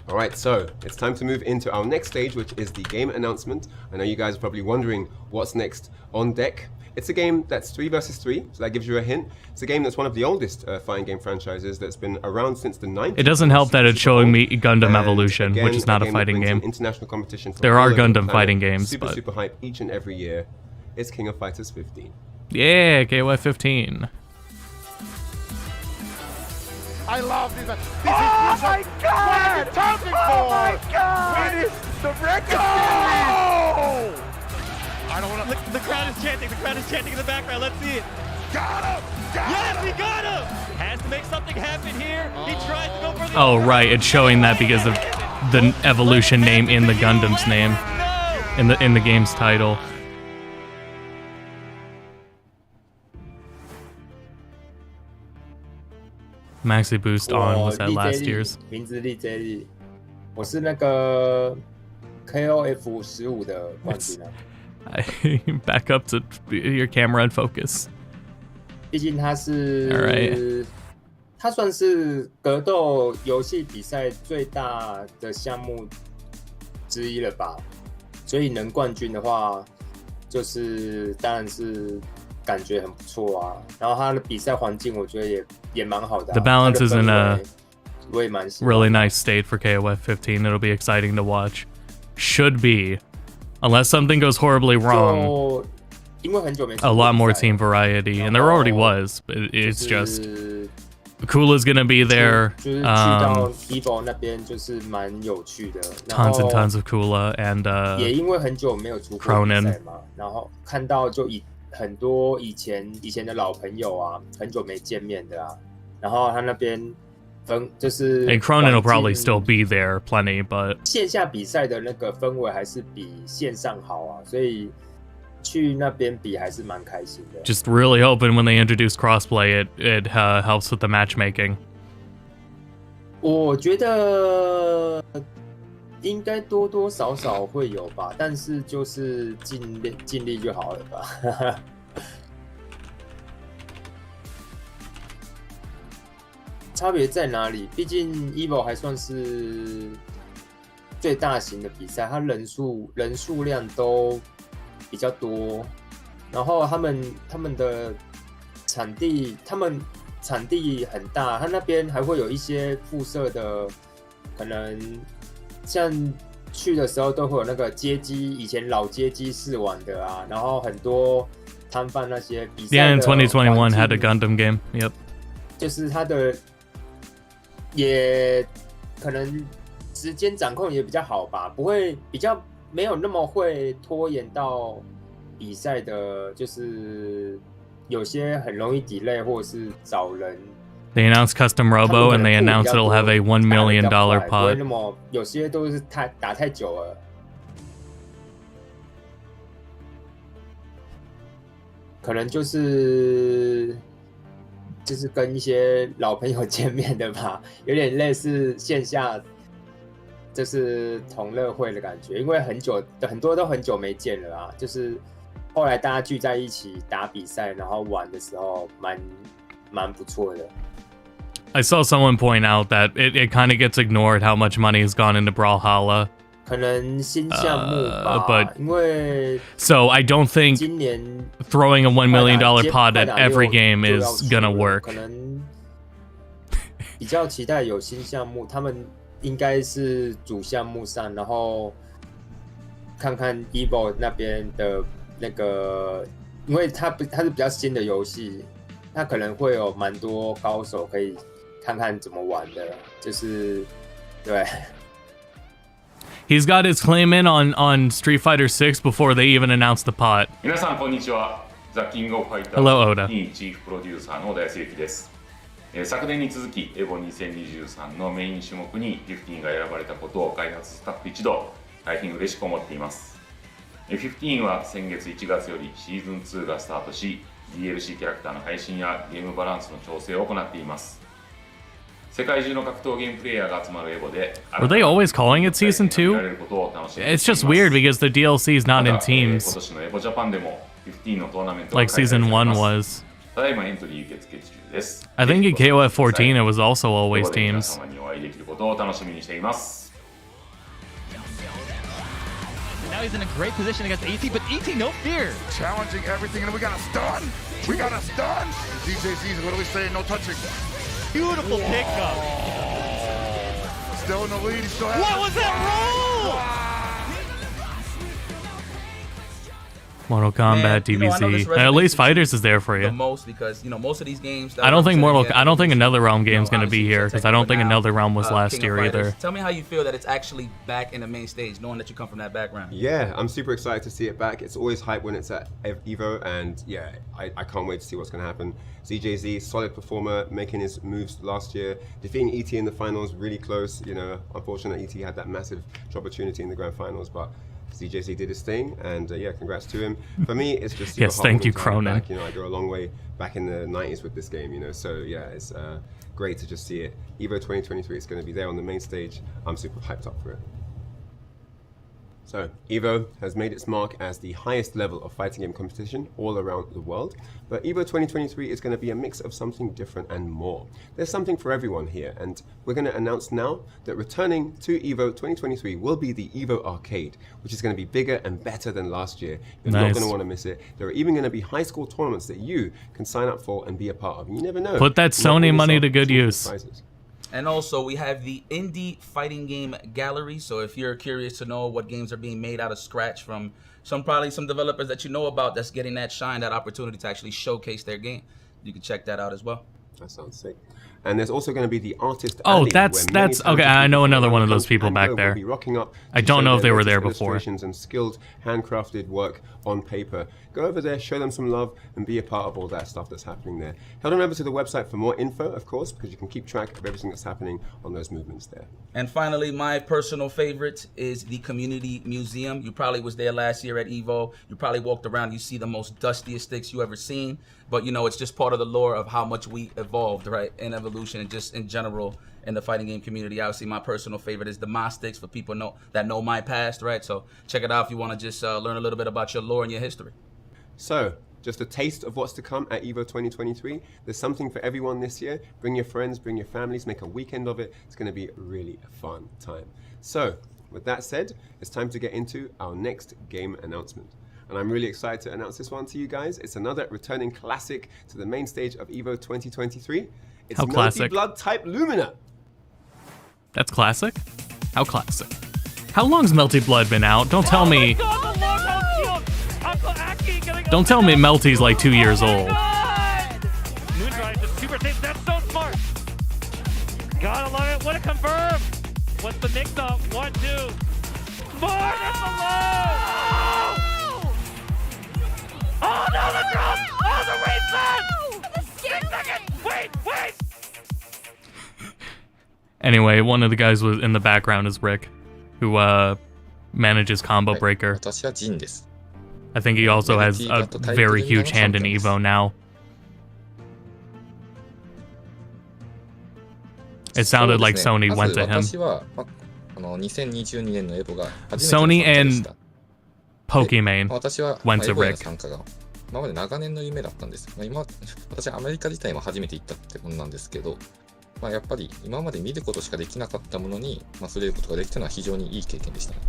All right, so it's time to move into our next stage, which is the game announcement. I know you guys are probably wondering what's next on deck. It's a game that's 3 versus 3, so that gives you a hint. It's a game that's one of the oldest fighting game franchises that's been around since the 90s. It doesn't help that it's showing me Gundam Evolution, which is not a fighting game. International competition from There all are over the Gundam planet. fighting games, super, but super hype each and every year. It's King of Fighters 15. yeah, KOF 15. I love this. This Oh my God! What are you talking Oh for? my God! It is the record Go! I don't want to. The crowd is chanting. The crowd is chanting in the background. Let's see it. Got him! Yes, he got him! Has to make something happen here. He tries to go for the. Oh, right, it's showing that because of the evolution name in the Gundam's name. In the game's title. Maxi Boost on was that last year's? 名字力 J 力，我是那个 KOF 15的冠军啊。Back up to your camera and focus. 毕竟他是 Alright. 他算是格斗游戏比赛最大的项目之一了吧？所以能冠军的话，就是当然是感觉很不错啊。然后他的比赛环境，我觉得也蛮好的啊。 The balance is in a 我也蛮喜欢 really nice state for KOF 15. It'll be exciting to watch. Should be. Unless something goes horribly wrong. 就因为很久没 A lot more team variety, and there already was, but it's just Kula's gonna be there. 就是去到 EVO 那边就是蛮有趣的。 Tons and tons of Kula and 也因为很久没有出过比赛嘛，然后看到就很多以前的老朋友啊，很久没见面的啊，然后他那边就是 And Cronin will probably still be there plenty, but 线下比赛的那个氛围还是比线上好啊，所以去那边比还是蛮开心的。 just really hoping when they introduce crossplay, it helps with the matchmaking. 我觉得应该多多少少会有吧，但是就是尽力就好了吧。差别在哪里？毕竟 EVO 还算是最大型的比赛，它人数量都比较多，然后他们的场地很大，它那边还会有一些附设的，可能像去的时候都会有那个街机，以前老街机试玩的啊，然后很多摊贩那些比赛 Yeah, 的 in 2021 had a Gundam game. Yep. 就是它的也可能时间掌控也比较好吧，不会比较没有那么会拖延到比赛的，就是有些很容易 delay 或者是找人。 They announced Custom Robo and they announced it'll have a $1 million 不会 pod. 那么有些都是打太久了。可能就是跟一些老朋友见面的吧，有点类似线下，就是同乐会的感觉，因为很多都很久没见了啊，就是后来大家聚在一起打比赛，然后玩的时候蛮不错的。 I saw someone point out that it kind of gets ignored how much money has gone into Brawlhalla. 可能新项目吧， but 因为 so I don't think 今年 throwing a $1 million pod at every game is gonna 可 work. 能比较期待有新项目，他们应该是主项目上，然后看看 EVO 那边的那个，因为它是比较新的游戏，它可能会有蛮多高手可以看看怎么玩的，就是对。 He's got his claim in on Street Fighter 6 before they even announced the pod. 皆さんこんにちは。ザ・キング・オブ・ファイタ Hello, ー Oda. ズ2チーフプロデューサーの小田康之です。昨年に続きエボ2023のメイン種目に15が選ばれたことを開発スタッフ一同大変嬉しく思っています。15は先月1月よりシーズン2がスタートし、DLC キャラクターの配信やゲームバランスの調整を行っています。世界中の格闘ゲームプレイヤーが集まるエボで Were they always calling it Season 2? It's just weird because the DLC is not in teams. 今年のエボジャパンでも15のトーナメント Like Season 1 was. ただいまエントリー受付中です。 I think in KOF 14 it was also always teams. 皆様にお会いできることを楽しみにしています。 Now he's in a great position against ET, but ET no fear. Challenging everything, and we got a stun. We got a stun. DJZ is literally saying no touching. Beautiful pickup. Still in the lead. He still has what was that roll? Mortal Kombat, DBZ. At least Fighters is there for you. The most because most of these games. I don't think I don't think Another Realm game's gonna be here because I don't think Another Realm was last year either. Tell me how you feel that it's actually back in the main stage, knowing that you come from that background. Yeah, I'm super excited to see it back. It's always hype when it's at EVO, and yeah, I can't wait to see what's gonna happen. ZJZ, solid performer, making his moves last year, defeating ET in the finals, really close. Unfortunately, ET had that massive opportunity in the grand finals, but ZJZ did his thing, and yeah, congrats to him. For me, it's just yes, thank you, Cronin. Back. I go a long way back in the 90s with this game, so yeah, it's great to just see it. EVO 2023 is going to be there on the main stage. I'm super hyped up for it. So, EVO has made its mark as the highest level of fighting game competition all around the world, but EVO 2023 is going to be a mix of something different and more. There's something for everyone here, and we're going to announce now that returning to EVO 2023 will be the EVO Arcade, which is going to be bigger and better than last year. You're not going to want to miss it. There are even going to be high school tournaments that you can sign up for and be a part of. You never know. Put that Sony money to good use. And also, we have the Indie Fighting Game Gallery. So if you're curious to know what games are being made out of scratch from probably some developers that you know about that's getting that shine, that opportunity to actually showcase their game, you can check that out as well. That sounds sick. And there's also going to be the artist. Oh, alley, that's okay. I know another one of those people back there. I don't know if they were there before. And skilled handcrafted work on paper. Go over there, show them some love, and be a part of all that stuff that's happening there. Head on over to the website for more info, of course, because you can keep track of everything that's happening on those movements there. And finally, my personal favorite is the Community Museum. You probably was there last year at EVO. You probably walked around. You see the most dustiest sticks you ever seen. But it's just part of the lore of how much we evolved, right, in evolution and just in general in the fighting game community. Obviously, my personal favorite is the Mas sticks for people that know my past, right? So check it out if you want to just learn a little bit about your lore and your history. So, just a taste of what's to come at EVO 2023. There's something for everyone this year. Bring your friends, bring your families, make a weekend of it. It's going to be a really fun time. So, with that said, it's time to get into our next game announcement. And I'm really excited to announce this one to you guys. It's another returning classic to the main stage of EVO 2023. It's How classic? Blood type Lumina. That's classic? How classic? How long's Melty Blood been out? Don't tell me. Don't tell me Melty's like 2 years old. Moonrise just super safe. That's so smart. Gotta love it. What a confirm. What's the mix up? 1, 2. Smart at the low. Oh no, the drop! Oh, the reset! 6 seconds! Wait! Anyway, one of the guys was in the background is Rick, who manages Combo Breaker. I think he also has a very huge hand in EVO now. It sounded like Sony went to him. Sony and Pokimane went to Rick. 今まで長年の夢だったんです。私はアメリカ自体も初めて行ったってことなんですけど、やっぱり今まで見ることしかできなかったものに、触れることができたのは非常にいい経験でしたね。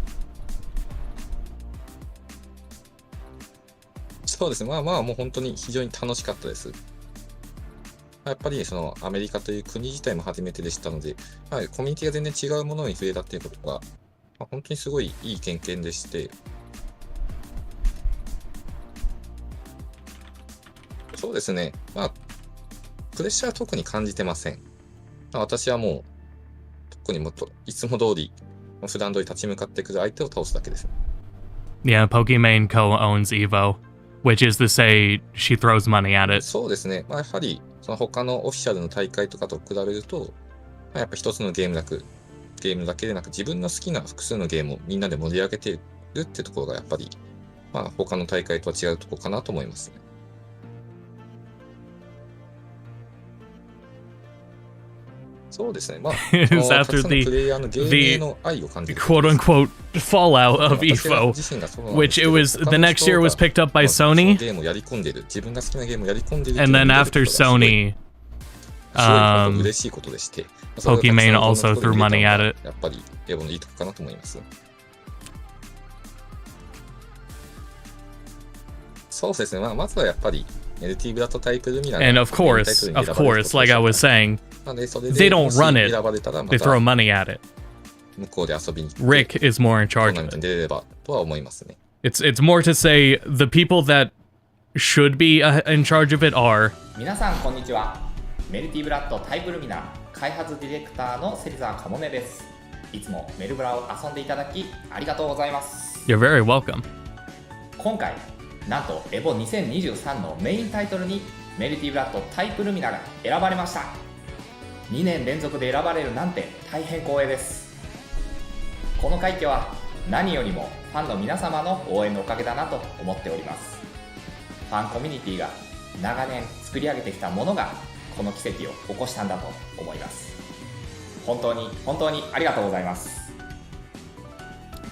そうですね。もう本当に非常に楽しかったです。やっぱりそのアメリカという国自体も初めてでしたので、コミュニティが全然違うものに触れたっていうことが、本当にすごいいい経験でして、そうですね。プレッシャーは特に感じてません。私はもう、特にいつも通り、普段通り立ち向かってくる相手を倒すだけです。Yeah, Pokimane co-owns EVO, which is to say she throws money at it. そうですね。やはり、その他のオフィシャルの大会とかと比べると、やっぱ一つのゲームだけでなく、自分の好きな複数のゲームをみんなで盛り上げているってところが、やっぱり、他の大会とは違うところかなと思いますね。It is after the quote-unquote fallout of EVO, which it was the next year was picked up by Sony, and then after Sony, Pokimane also threw money at it. And of course, like I was saying, they don't run it, they throw money at it. Rick is more in charge of it. It's more to say the people that should be in charge of it are 皆さんこんにちは。メルティブラッドタイプルミナー開発ディレクターの芹沢かもめです。いつもメルブラを遊んでいただきありがとうございます。You're very welcome. 今回なんとエボ2023のメインタイトルにメルティブラッドタイプルミナが選ばれました。2年連続で選ばれるなんて大変光栄です。この快挙は何よりもファンの皆様の応援のおかげだなと思っております。ファンコミュニティが長年作り上げてきたものがこの奇跡を起こしたんだと思います。本当にありがとうございます。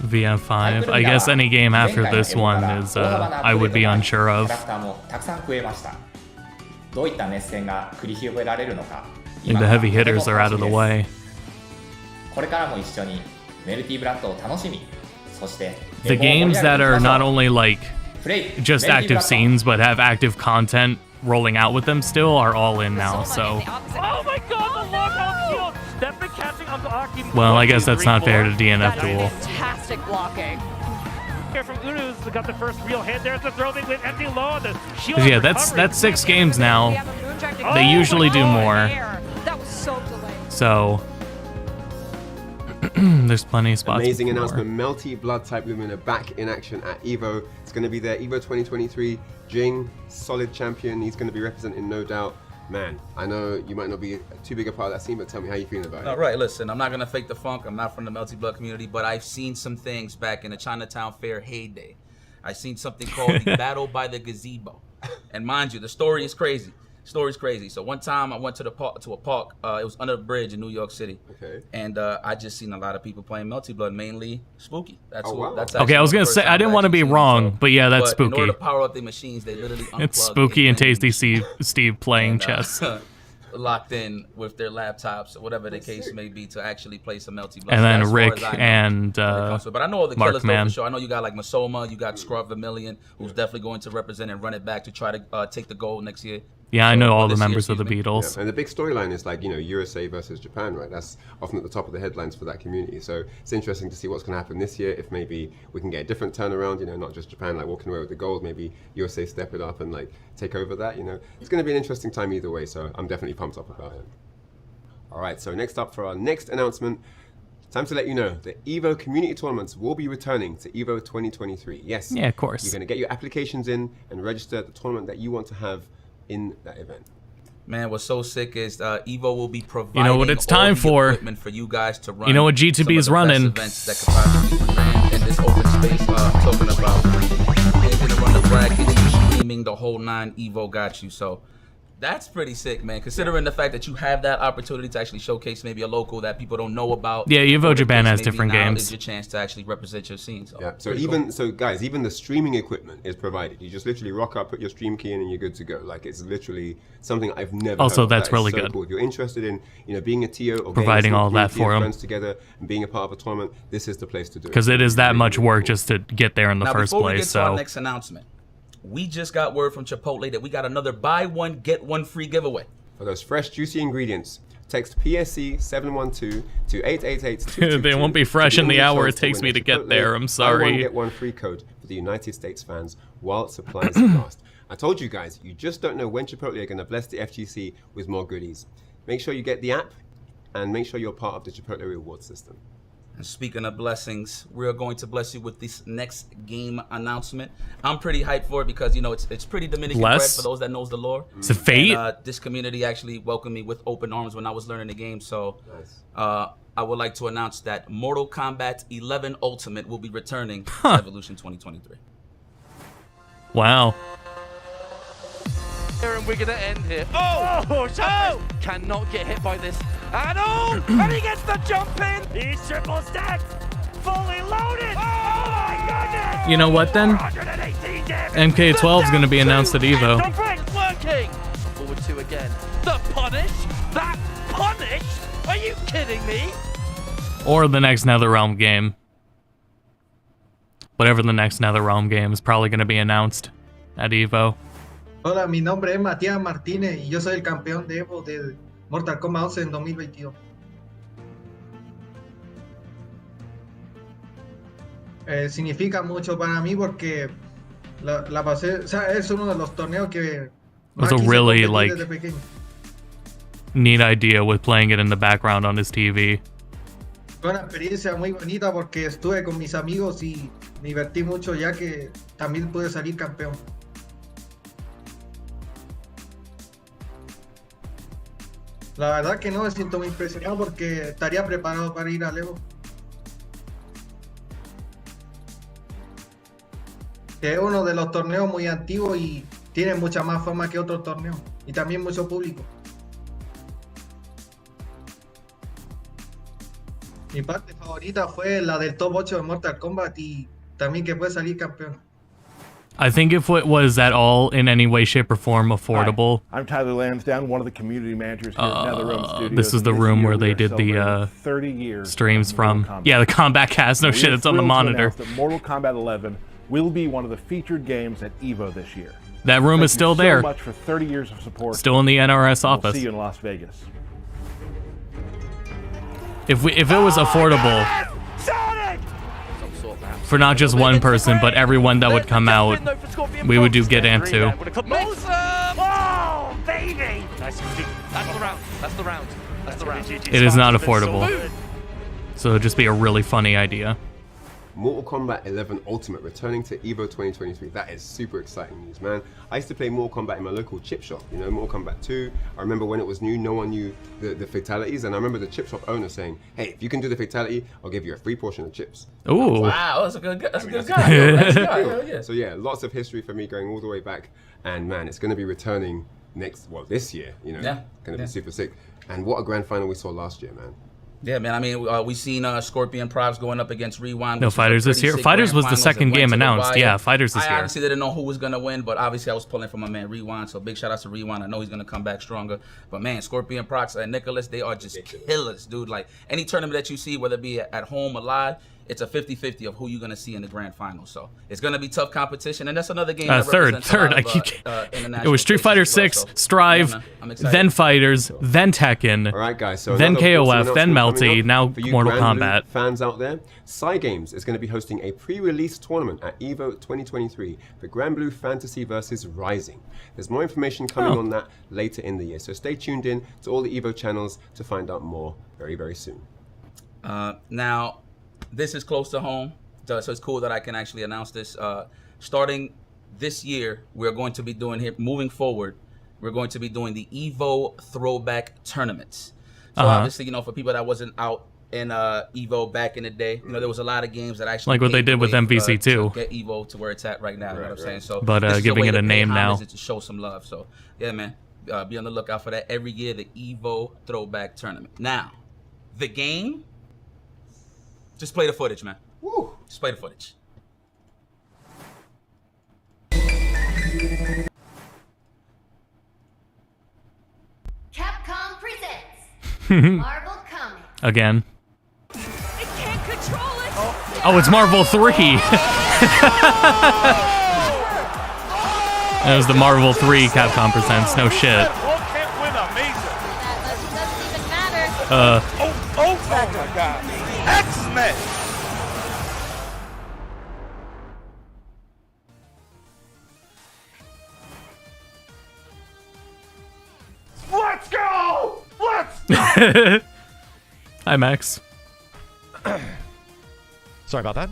VM5. I guess any game after this one is I would be unsure of. キャラクターもたくさん増えました。どういった熱戦が繰り広げられるのか。 The heavy hitters are out of the way. これからも一緒にメルティブラッドを楽しみ、そして The games that are not only like just active scenes but have active content rolling out with them still are all in now. So. Oh my God! The lockout shield. That's been catching onto Aki. Well, I guess that's not fair to DNF Duel. Fantastic blocking. Here from Uru's got the first real hit. There's the throw with empty low. The shield. Yeah, that's 6 games now. They usually do more. That was so delayed. So there's plenty of spots. Amazing announcement. Melty Blood type Lumina back in action at EVO. It's going to be there. EVO 2023. Jing, solid champion. He's going to be representing, no doubt. Man, I know you might not be too big a part of that scene, but tell me how you feeling about it. All right, listen, I'm not going to fake the funk. I'm not from the Melty Blood community, but I've seen some things back in the Chinatown Fair heyday. I've seen something called the Battle by the Gazebo. And mind you, the story is crazy. Story's crazy. So one time I went to a park. It was under a bridge in New York City. Okay. And I just seen a lot of people playing Melty Blood, mainly Spooky. That's that's okay. I was gonna say I didn't want to be wrong, but yeah, that's Spooky. In order to power up the machines, they literally it's Spooky and Tasty Steve playing chess. Locked in with their laptops or whatever the case may be to actually play some Melty Blood. And then Rick and but I know all the Mark killers Man. for sure. I know you got like Masoma, you got Scrub Vermillion, who's definitely going to represent and run it back to try to take the gold next year. Yeah, I know all the members of the Beatles. Yeah, and the big storyline is like, you know, USA versus Japan, right? That's often at the top of the headlines for that community. So it's interesting to see what's going to happen this year. If maybe we can get a different turnaround, you know, not just Japan like walking away with the gold, maybe USA step it up and like take over that, you know. It's going to be an interesting time either way, so I'm definitely pumped up about it. All right, so next up for our next announcement, time to let you know the EVO community tournaments will be returning to EVO 2023. Yes. Yeah, of course. You're going to get your applications in and register the tournament that you want to have in that event. Man, what's so sick is EVO will be providing you know what it's time for. Equipment for you guys to run. You know what G2B is running. Events that could possibly be ran in this open space. Talking about they're gonna run the bracket, streaming the whole 9. EVO got you. So that's pretty sick, man. Considering the fact that you have that opportunity to actually showcase maybe a local that people don't know about. Yeah, EVO Japan has different games. Is your chance to actually represent your scene. So yeah. So guys, even the streaming equipment is provided. You just literally rock up, put your stream key in, and you're good to go. Like it's literally something I've never. Also, heard of. that's that really so good. Cool. If you're interested in, you know, being a TO or providing all that for them, friends together and being a part of a tournament, this is the place to do it. Because it is that much work just to get there in the first before we place. get to our next announcement, we just got word from Chipotle that we got another buy one get one free giveaway. For those fresh, juicy ingredients, text PSC 712 to 888 They won't be fresh in the hour it takes me to get there. I'm sorry. Buy one get one free code for the United States fans while supplies last. I told you guys, you just don't know when Chipotle are going to bless the FGC with more goodies. Make sure you get the app and make sure you're part of the Chipotle reward system. And speaking of blessings, we're going to bless you with this next game announcement. I'm pretty hyped for it because, you know, it's pretty Dominican bread for those that knows the lore. It's a fate. And, this community actually welcomed me with open arms when I was learning the game. So I would like to announce that Mortal Kombat 11 Ultimate will be returning to Evolution 2023. Wow. And we're going to end here. Oh! Cannot get hit by this. And oh! And he gets the jump in! He's triple stacked! Fully loaded! Oh my goodness! You know what then? MK12 is going to be announced at EVO. It's working! Forward 2 again. The punish? That punish? Are you kidding me? Or the next NetherRealm game. Whatever the next NetherRealm game is probably going to be announced at EVO. Hola, mi nombre es Matías Martínez y yo soy el campeón de EVO del Mortal Kombat 11 en 2022. Significa mucho para mí porque la pasé, o sea, es uno de los torneos que It was a really like neat idea with playing it in the background on his TV. Fue una experiencia muy bonita porque estuve con mis amigos y me divertí mucho ya que también pude salir campeón. La verdad que no me siento muy impresionado porque estaría preparado para ir al EVO. Que es uno de los torneos muy antiguos y tiene mucha más fama que otros torneos y también mucho público. Mi parte favorita fue la del top 8 de Mortal Kombat y también que puede salir campeón. I think if it was at all in any way, shape, or form affordable. Hi, I'm Tyler Lansdowne, one of the community managers here at NetherRealm Studios. This is the room where they did the 30 years streams from. Yeah, the combat cast. No shit, it's on the monitor. Mortal Kombat 11 will be one of the featured games at EVO this year. That room is still there. Thank you so much for 30 years of support. Still in the NRS office. We'll see you in Las Vegas. If it was affordable for not just one person, but everyone that would come out, we would do Get Amped too. Oh, baby! That's the round. That's the round. That's the round. It is not affordable. So it'd just be a really funny idea. Mortal Kombat 11 Ultimate returning to EVO 2023. That is super exciting news, man. I used to play Mortal Kombat in my local chip shop, you know, Mortal Kombat 2. I remember when it was new, no one knew the fatalities, and I remember the chip shop owner saying, hey, if you can do the fatality, I'll give you a free portion of chips. Ooh. Wow, that's a good guy. That's a good guy. Yeah. So yeah, lots of history for me going all the way back, and man, it's going to be returning this year, you know. Yeah. Going to be super sick. And what a grand final we saw last year, man. Yeah, man. I mean, we seen Scorpion Props going up against Rewind. No, Fighters this year. Fighters was the second game announced. Yeah, Fighters this year. I obviously didn't know who was gonna win, but obviously I was pulling for my man Rewind. So big shout out to Rewind. I know he's gonna come back stronger. But man, Scorpion Props and Nicholas, they are just killers, dude. Like any tournament that you see, whether it be at home or live, it's a 50-50 of who you're gonna see in the grand final. So it's gonna be tough competition, and that's another game. Third. It was Street Fighter 6, Strive, yeah, then Fighters, then Tekken, all right, guys, so then KOF, then Melty, now Mortal Kombat. Fans out there, Cygames is going to be hosting a pre-release tournament at EVO 2023 for Grand Blue Fantasy vs Rising. There's more information coming on that later in the year, so stay tuned in to all the EVO channels to find out more very, very soon. Now, this is close to home, so it's cool that I can actually announce this. Starting this year, we're going to be doing here, moving forward, we're going to be doing the EVO Throwback Tournaments. So obviously, you know, for people that wasn't out in EVO back in the day, you know, there was a lot of games that actually like what they did with MVC to get EVO to where it's at right now. You know what I'm saying? So, but giving it a name now to show some love. So yeah, man, be on the lookout for that every year. The EVO Throwback Tournament. Now, the game. Just play the footage, man. Woo. Just play the footage. Capcom presents Marvel Comics. Again. I can't control it. Oh, it's Marvel 3. That was the Marvel 3 Capcom presents. No shit. Can't win a major. That doesn't even matter. Oh my God. X-Men. Let's go! Let's go! Hi, Max. Sorry about that.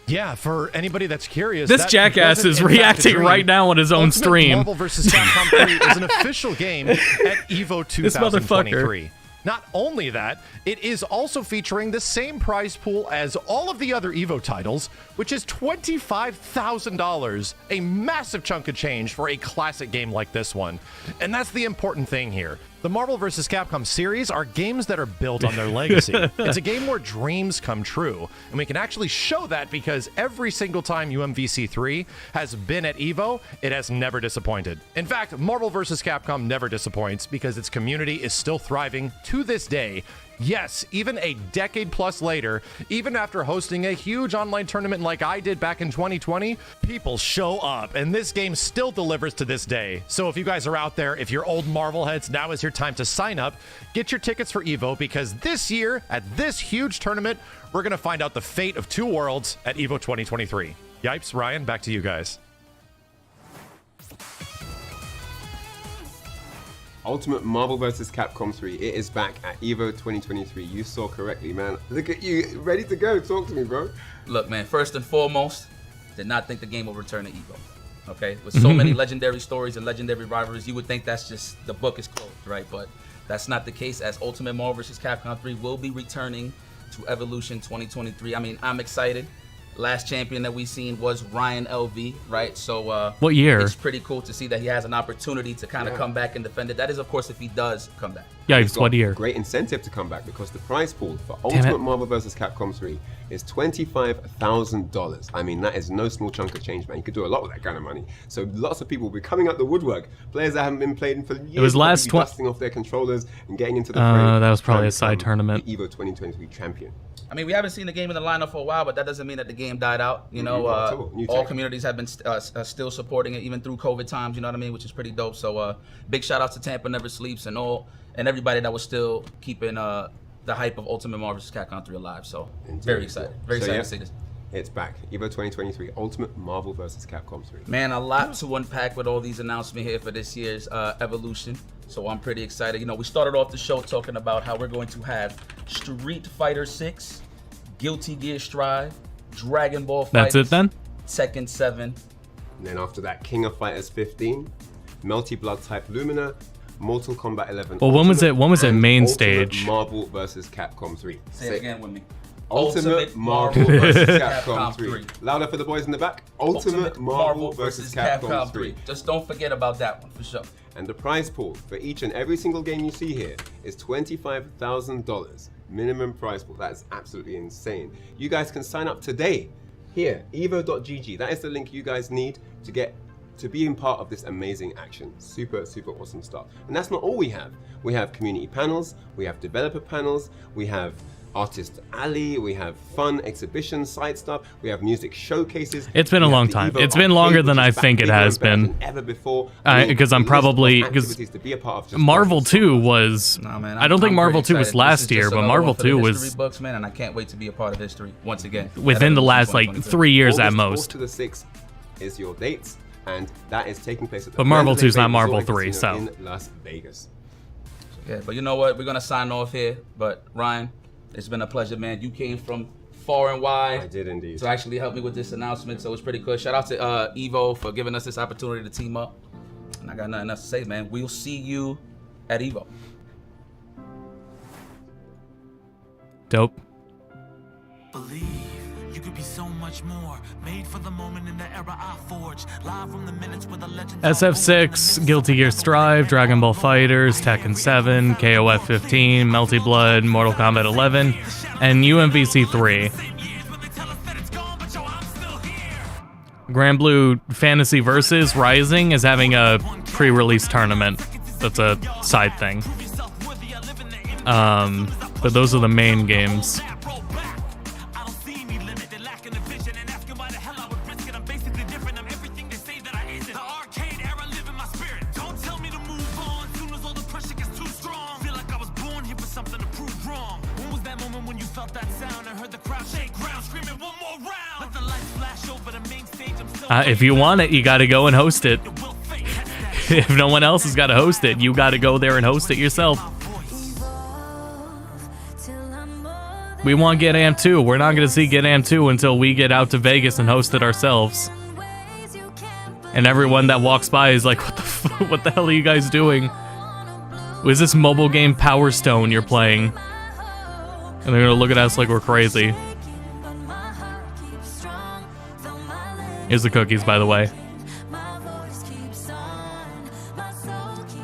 Yeah, for anybody that's curious, this jackass is reacting right now on his own stream. Marvel vs. Capcom 3 is an official game at EVO 2023. Not only that, it is also featuring the same prize pool as all of the other EVO titles, which is $25,000, a massive chunk of change for a classic game like this one. And that's the important thing here. The Marvel vs. Capcom series are games that are built on their legacy. It's a game where dreams come true, and we can actually show that because every single time UMVC3 has been at EVO, it has never disappointed. In fact, Marvel vs. Capcom never disappoints because its community is still thriving to this day. Yes, even a decade plus later, even after hosting a huge online tournament like I did back in 2020, people show up, and this game still delivers to this day. So if you guys are out there, if you're old Marvel heads, now is your time to sign up, get your tickets for EVO, because this year, at this huge tournament, we're going to find out the fate of two worlds at EVO 2023. Yipes, Ryan, back to you guys. Ultimate Marvel vs. Capcom 3, it is back at EVO 2023. You saw correctly, man. Look at you, ready to go. Talk to me, bro. Look, man, first and foremost, did not think the game will return to EVO. Okay? With so many legendary stories and legendary rivalries, you would think that's just, the book is closed, right? But that's not the case, as Ultimate Marvel vs. Capcom 3 will be returning to Evolution 2023. I mean, I'm excited. Last champion that we've seen was Ryan LV, right? So what year? It's pretty cool to see that he has an opportunity to kind of come back and defend it. That is, of course, if he does come back. Yeah, it's what year? Great incentive to come back because the prize pool for Ultimate Marvel vs. Capcom 3 is $25,000. I mean, that is no small chunk of change, man. You could do a lot with that kind of money. So lots of people will be coming out the woodwork. Players that haven't been playing for years. It was last dusting off their controllers and getting into the frame. That was probably a side tournament. The EVO 2023 champion. I mean, we haven't seen the game in the lineup for a while, but that doesn't mean that the game died out. You know, all communities have been still supporting it, even through COVID times. You know what I mean? Which is pretty dope. So, big shout out to Tampa Never Sleeps and everybody that was still keeping the hype of Ultimate Marvel vs. Capcom 3 alive. So, very excited. Very excited to see this. It's back. EVO 2023, Ultimate Marvel vs. Capcom 3. Man, a lot to unpack with all these announcements here for this year's Evolution. So I'm pretty excited. You know, we started off the show talking about how we're going to have Street Fighter 6, Guilty Gear Strive, Dragon Ball FighterZ. That's it then? Tekken 7. And then after that, King of Fighters 15, Melty Blood Type Lumina, Mortal Kombat 11. Well, when was it? When was it main Ultimate stage? Marvel vs. Capcom 3. Say it again with me. Ultimate Marvel vs. Capcom 3. Louder for the boys in the back. Ultimate Marvel vs. Capcom 3. Just don't forget about that one for sure. And the prize pool for each and every single game you see here is $25,000. Minimum prize pool. That is absolutely insane. You guys can sign up today here, evo.gg. That is the link you guys need to be in part of this amazing action. Super, super awesome stuff. And that's not all we have. We have community panels, we have developer panels, we have Artist Alley, we have fun exhibition side stuff, we have music showcases. It's been a long time. It's been longer than I think it has been. Ever before. Because I'm probably Marvel 2 was. Nah, man, I don't think Marvel 2 was last year, but Marvel 2 was books, man, and I can't wait to be a part of history once again. Within the last like 3 years at most. August 4th to the 6th is your dates, and that is taking place at the But Marvel 2 is not Marvel 3, so in Las Vegas. Yeah, but you know what? We're gonna sign off here. But Ryan, it's been a pleasure, man. You came from far and wide. I did indeed. To actually help me with this announcement, so it's pretty cool. Shout out to EVO for giving us this opportunity to team up. And I got nothing else to say, man. We'll see you at EVO. Dope. Believe you could be so much more. Made for the moment in the era I forged. Live from the minutes with the legends. SF6, Guilty Gear Strive, Dragon Ball FighterZ, Tekken 7, KOF 15, Melty Blood, Mortal Kombat 11, and UMVC 3. Grand Blue Fantasy Versus Rising is having a pre-release tournament. That's a side thing. But those are the main games. If you want it, you got to go and host it. If no one else has got to host it, you got to go there and host it yourself. We want Get Amped 2. We're not going to see Get Amped 2 until we get out to Vegas and host it ourselves. And everyone that walks by is like, what the hell are you guys doing? Was this mobile game Power Stone you're playing? And they're going to look at us like we're crazy. Here's the cookies, by the way.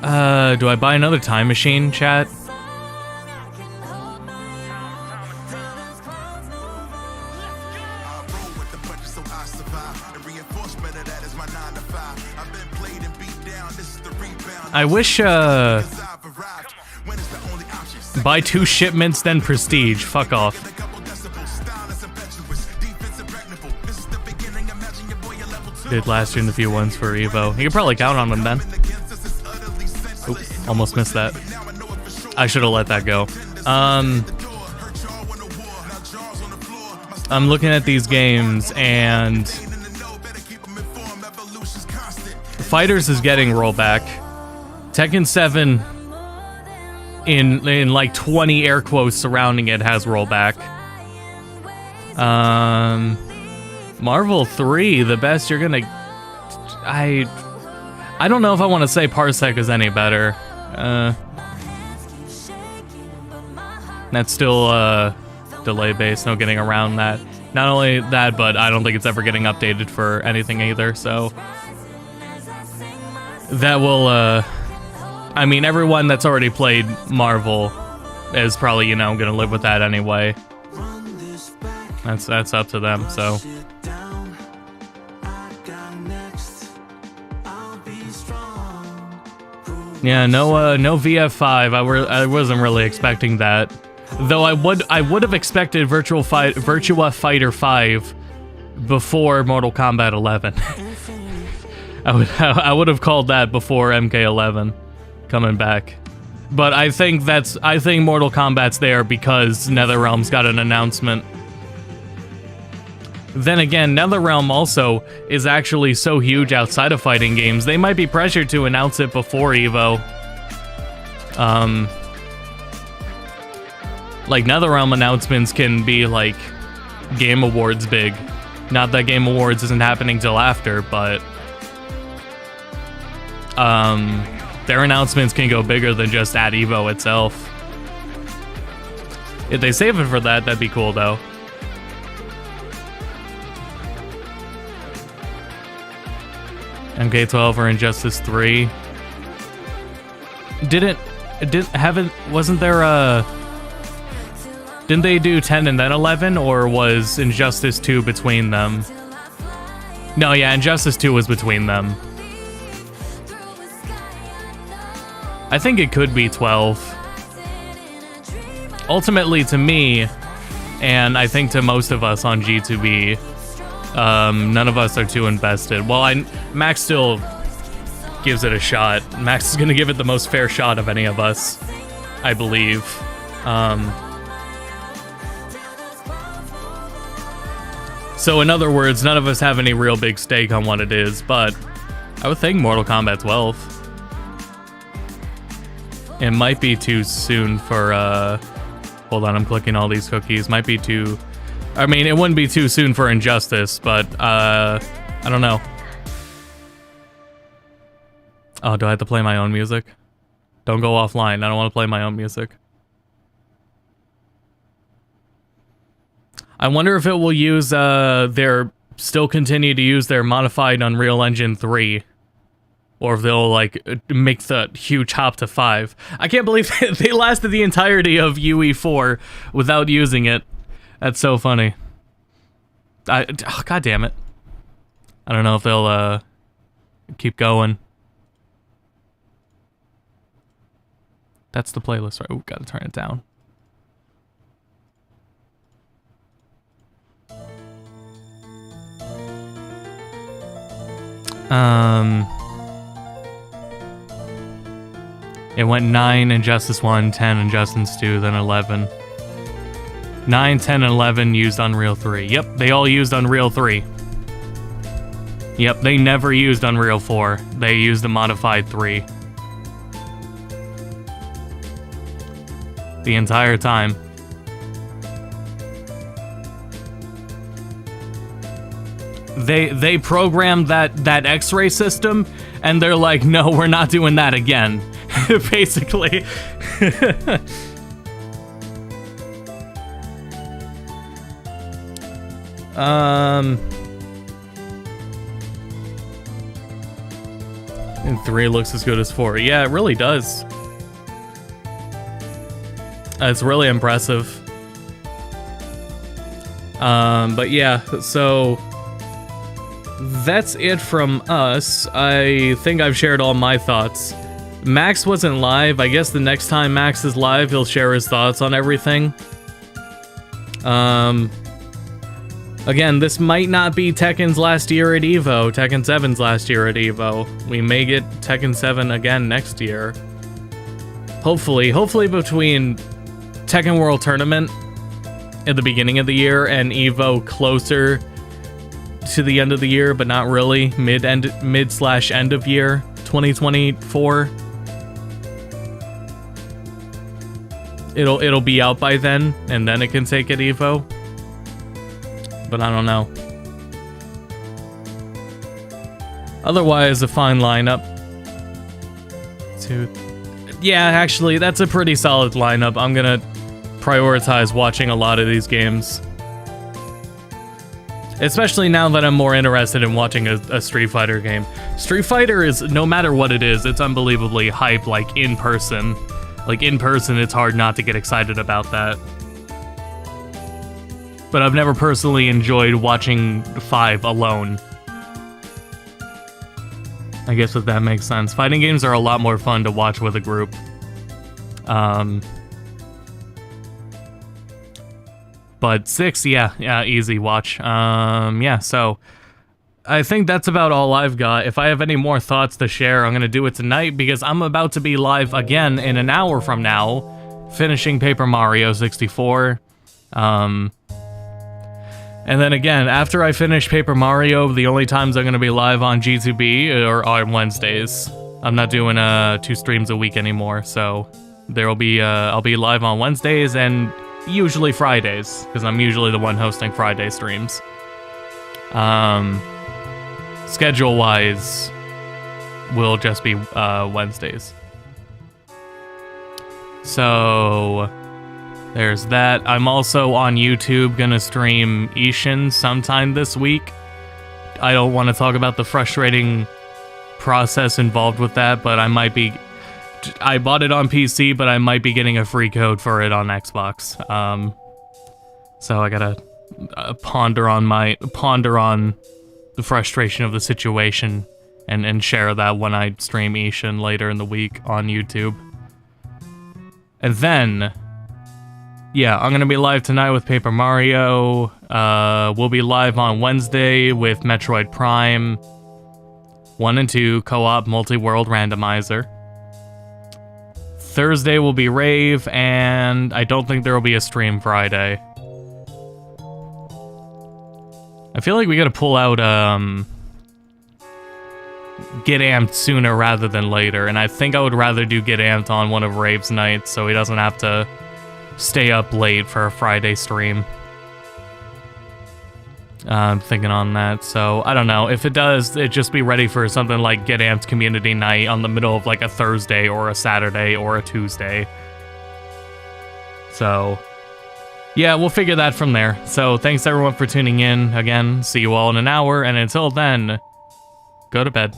Do I buy another time machine, chat? I wish, buy 2 shipments, then prestige. Fuck off. Did last year in the few ones for EVO. You could probably count on them then. Oop, almost missed that. I should have let that go. I'm looking at these games and Fighters is getting rollback. Tekken 7 in like 20 air quotes surrounding it has rollback. Marvel 3, the best you're gonna... I don't know if I want to say Parsec is any better. That's still delay based, no getting around that. Not only that, but I don't think it's ever getting updated for anything either, so... That will, I mean, everyone that's already played Marvel is probably, you know, gonna live with that anyway. That's up to them, so... Yeah, no VF5. I wasn't really expecting that. Though I would have expected Virtua Fighter 5 before Mortal Kombat 11. I would have called that before MK11 coming back. But I think Mortal Kombat's there because NetherRealm's got an announcement. Then again, NetherRealm also is actually so huge outside of fighting games, they might be pressured to announce it before EVO. Like, NetherRealm announcements can be, like, Game Awards big. Not that Game Awards isn't happening till after, but... their announcements can go bigger than just at EVO itself. If they save it for that, that'd be cool, though. MK12 or Injustice 3. Wasn't there didn't they do 10 and then 11, or was Injustice 2 between them? No, yeah, Injustice 2 was between them. I think it could be 12. Ultimately, to me, and I think to most of us on G2B, none of us are too invested. Well, Max still gives it a shot. Max is gonna give it the most fair shot of any of us, I believe. So in other words, none of us have any real big stake on what it is, but I would think Mortal Kombat 12. It might be too soon for, hold on, I'm clicking all these cookies. Might be too... I mean, it wouldn't be too soon for Injustice, but, I don't know. Oh, do I have to play my own music? Don't go offline. I don't want to play my own music. I wonder if it will use, still continue to use their modified Unreal Engine 3. Or if they'll, like, make the huge hop to 5. I can't believe they lasted the entirety of UE4 without using it. That's so funny. Oh, God damn it. I don't know if they'll, keep going. That's the playlist, right? Ooh, gotta turn it down. It went 9 Injustice 1, 10 Injustice 2, then 11. 9, 10, and 11 used Unreal 3. Yep, they all used Unreal 3. Yep, they never used Unreal 4. They used the modified 3. The entire time. They programmed that X-ray system, and they're like, no, we're not doing that again. Basically. And 3 looks as good as 4. Yeah, it really does. It's really impressive. But yeah, so that's it from us. I think I've shared all my thoughts. Max wasn't live. I guess the next time Max is live, he'll share his thoughts on everything. Again, this might not be Tekken's last year at EVO, Tekken 7's last year at EVO. We may get Tekken 7 again next year. Hopefully between Tekken World Tournament at the beginning of the year and EVO closer to the end of the year, but not really, mid/end of year 2024. It'll be out by then, and then it can take at EVO. But I don't know. Otherwise, a fine lineup. Yeah, actually, that's a pretty solid lineup. I'm gonna prioritize watching a lot of these games. Especially now that I'm more interested in watching a Street Fighter game. Street Fighter is, no matter what it is, it's unbelievably hype, like, in person. Like, in person, it's hard not to get excited about that. But I've never personally enjoyed watching 5 alone. I guess if that makes sense. Fighting games are a lot more fun to watch with a group. But 6, yeah, easy watch. Yeah, so I think that's about all I've got. If I have any more thoughts to share, I'm gonna do it tonight because I'm about to be live again in an hour from now, finishing Paper Mario 64. And then again, after I finish Paper Mario, the only times I'm going to be live on G2B are on Wednesdays. I'm not doing 2 streams a week anymore, so there'll be I'll be live on Wednesdays and usually Fridays, because I'm usually the one hosting Friday streams. Schedule-wise, will just be Wednesdays. So there's that. I'm also on YouTube gonna stream Ishin sometime this week. I don't want to talk about the frustrating process involved with that, but I might be... I bought it on PC, but I might be getting a free code for it on Xbox. So I gotta ponder on the frustration of the situation and share that when I stream Ishin later in the week on YouTube. And then... yeah, I'm gonna be live tonight with Paper Mario. We'll be live on Wednesday with Metroid Prime 1 and 2 co-op multi-world randomizer. Thursday will be Rave, and I don't think there will be a stream Friday. I feel like we gotta pull out Get Amped sooner rather than later, and I think I would rather do Get Amped on one of Rave's nights so he doesn't have to stay up late for a Friday stream. I'm thinking on that, so I don't know. If it does, it just be ready for something like Get Amped Community Night on the middle of like a Thursday or a Saturday or a Tuesday. So, yeah, we'll figure that from there. So thanks everyone for tuning in. Again, see you all in an hour, and until then, go to bed.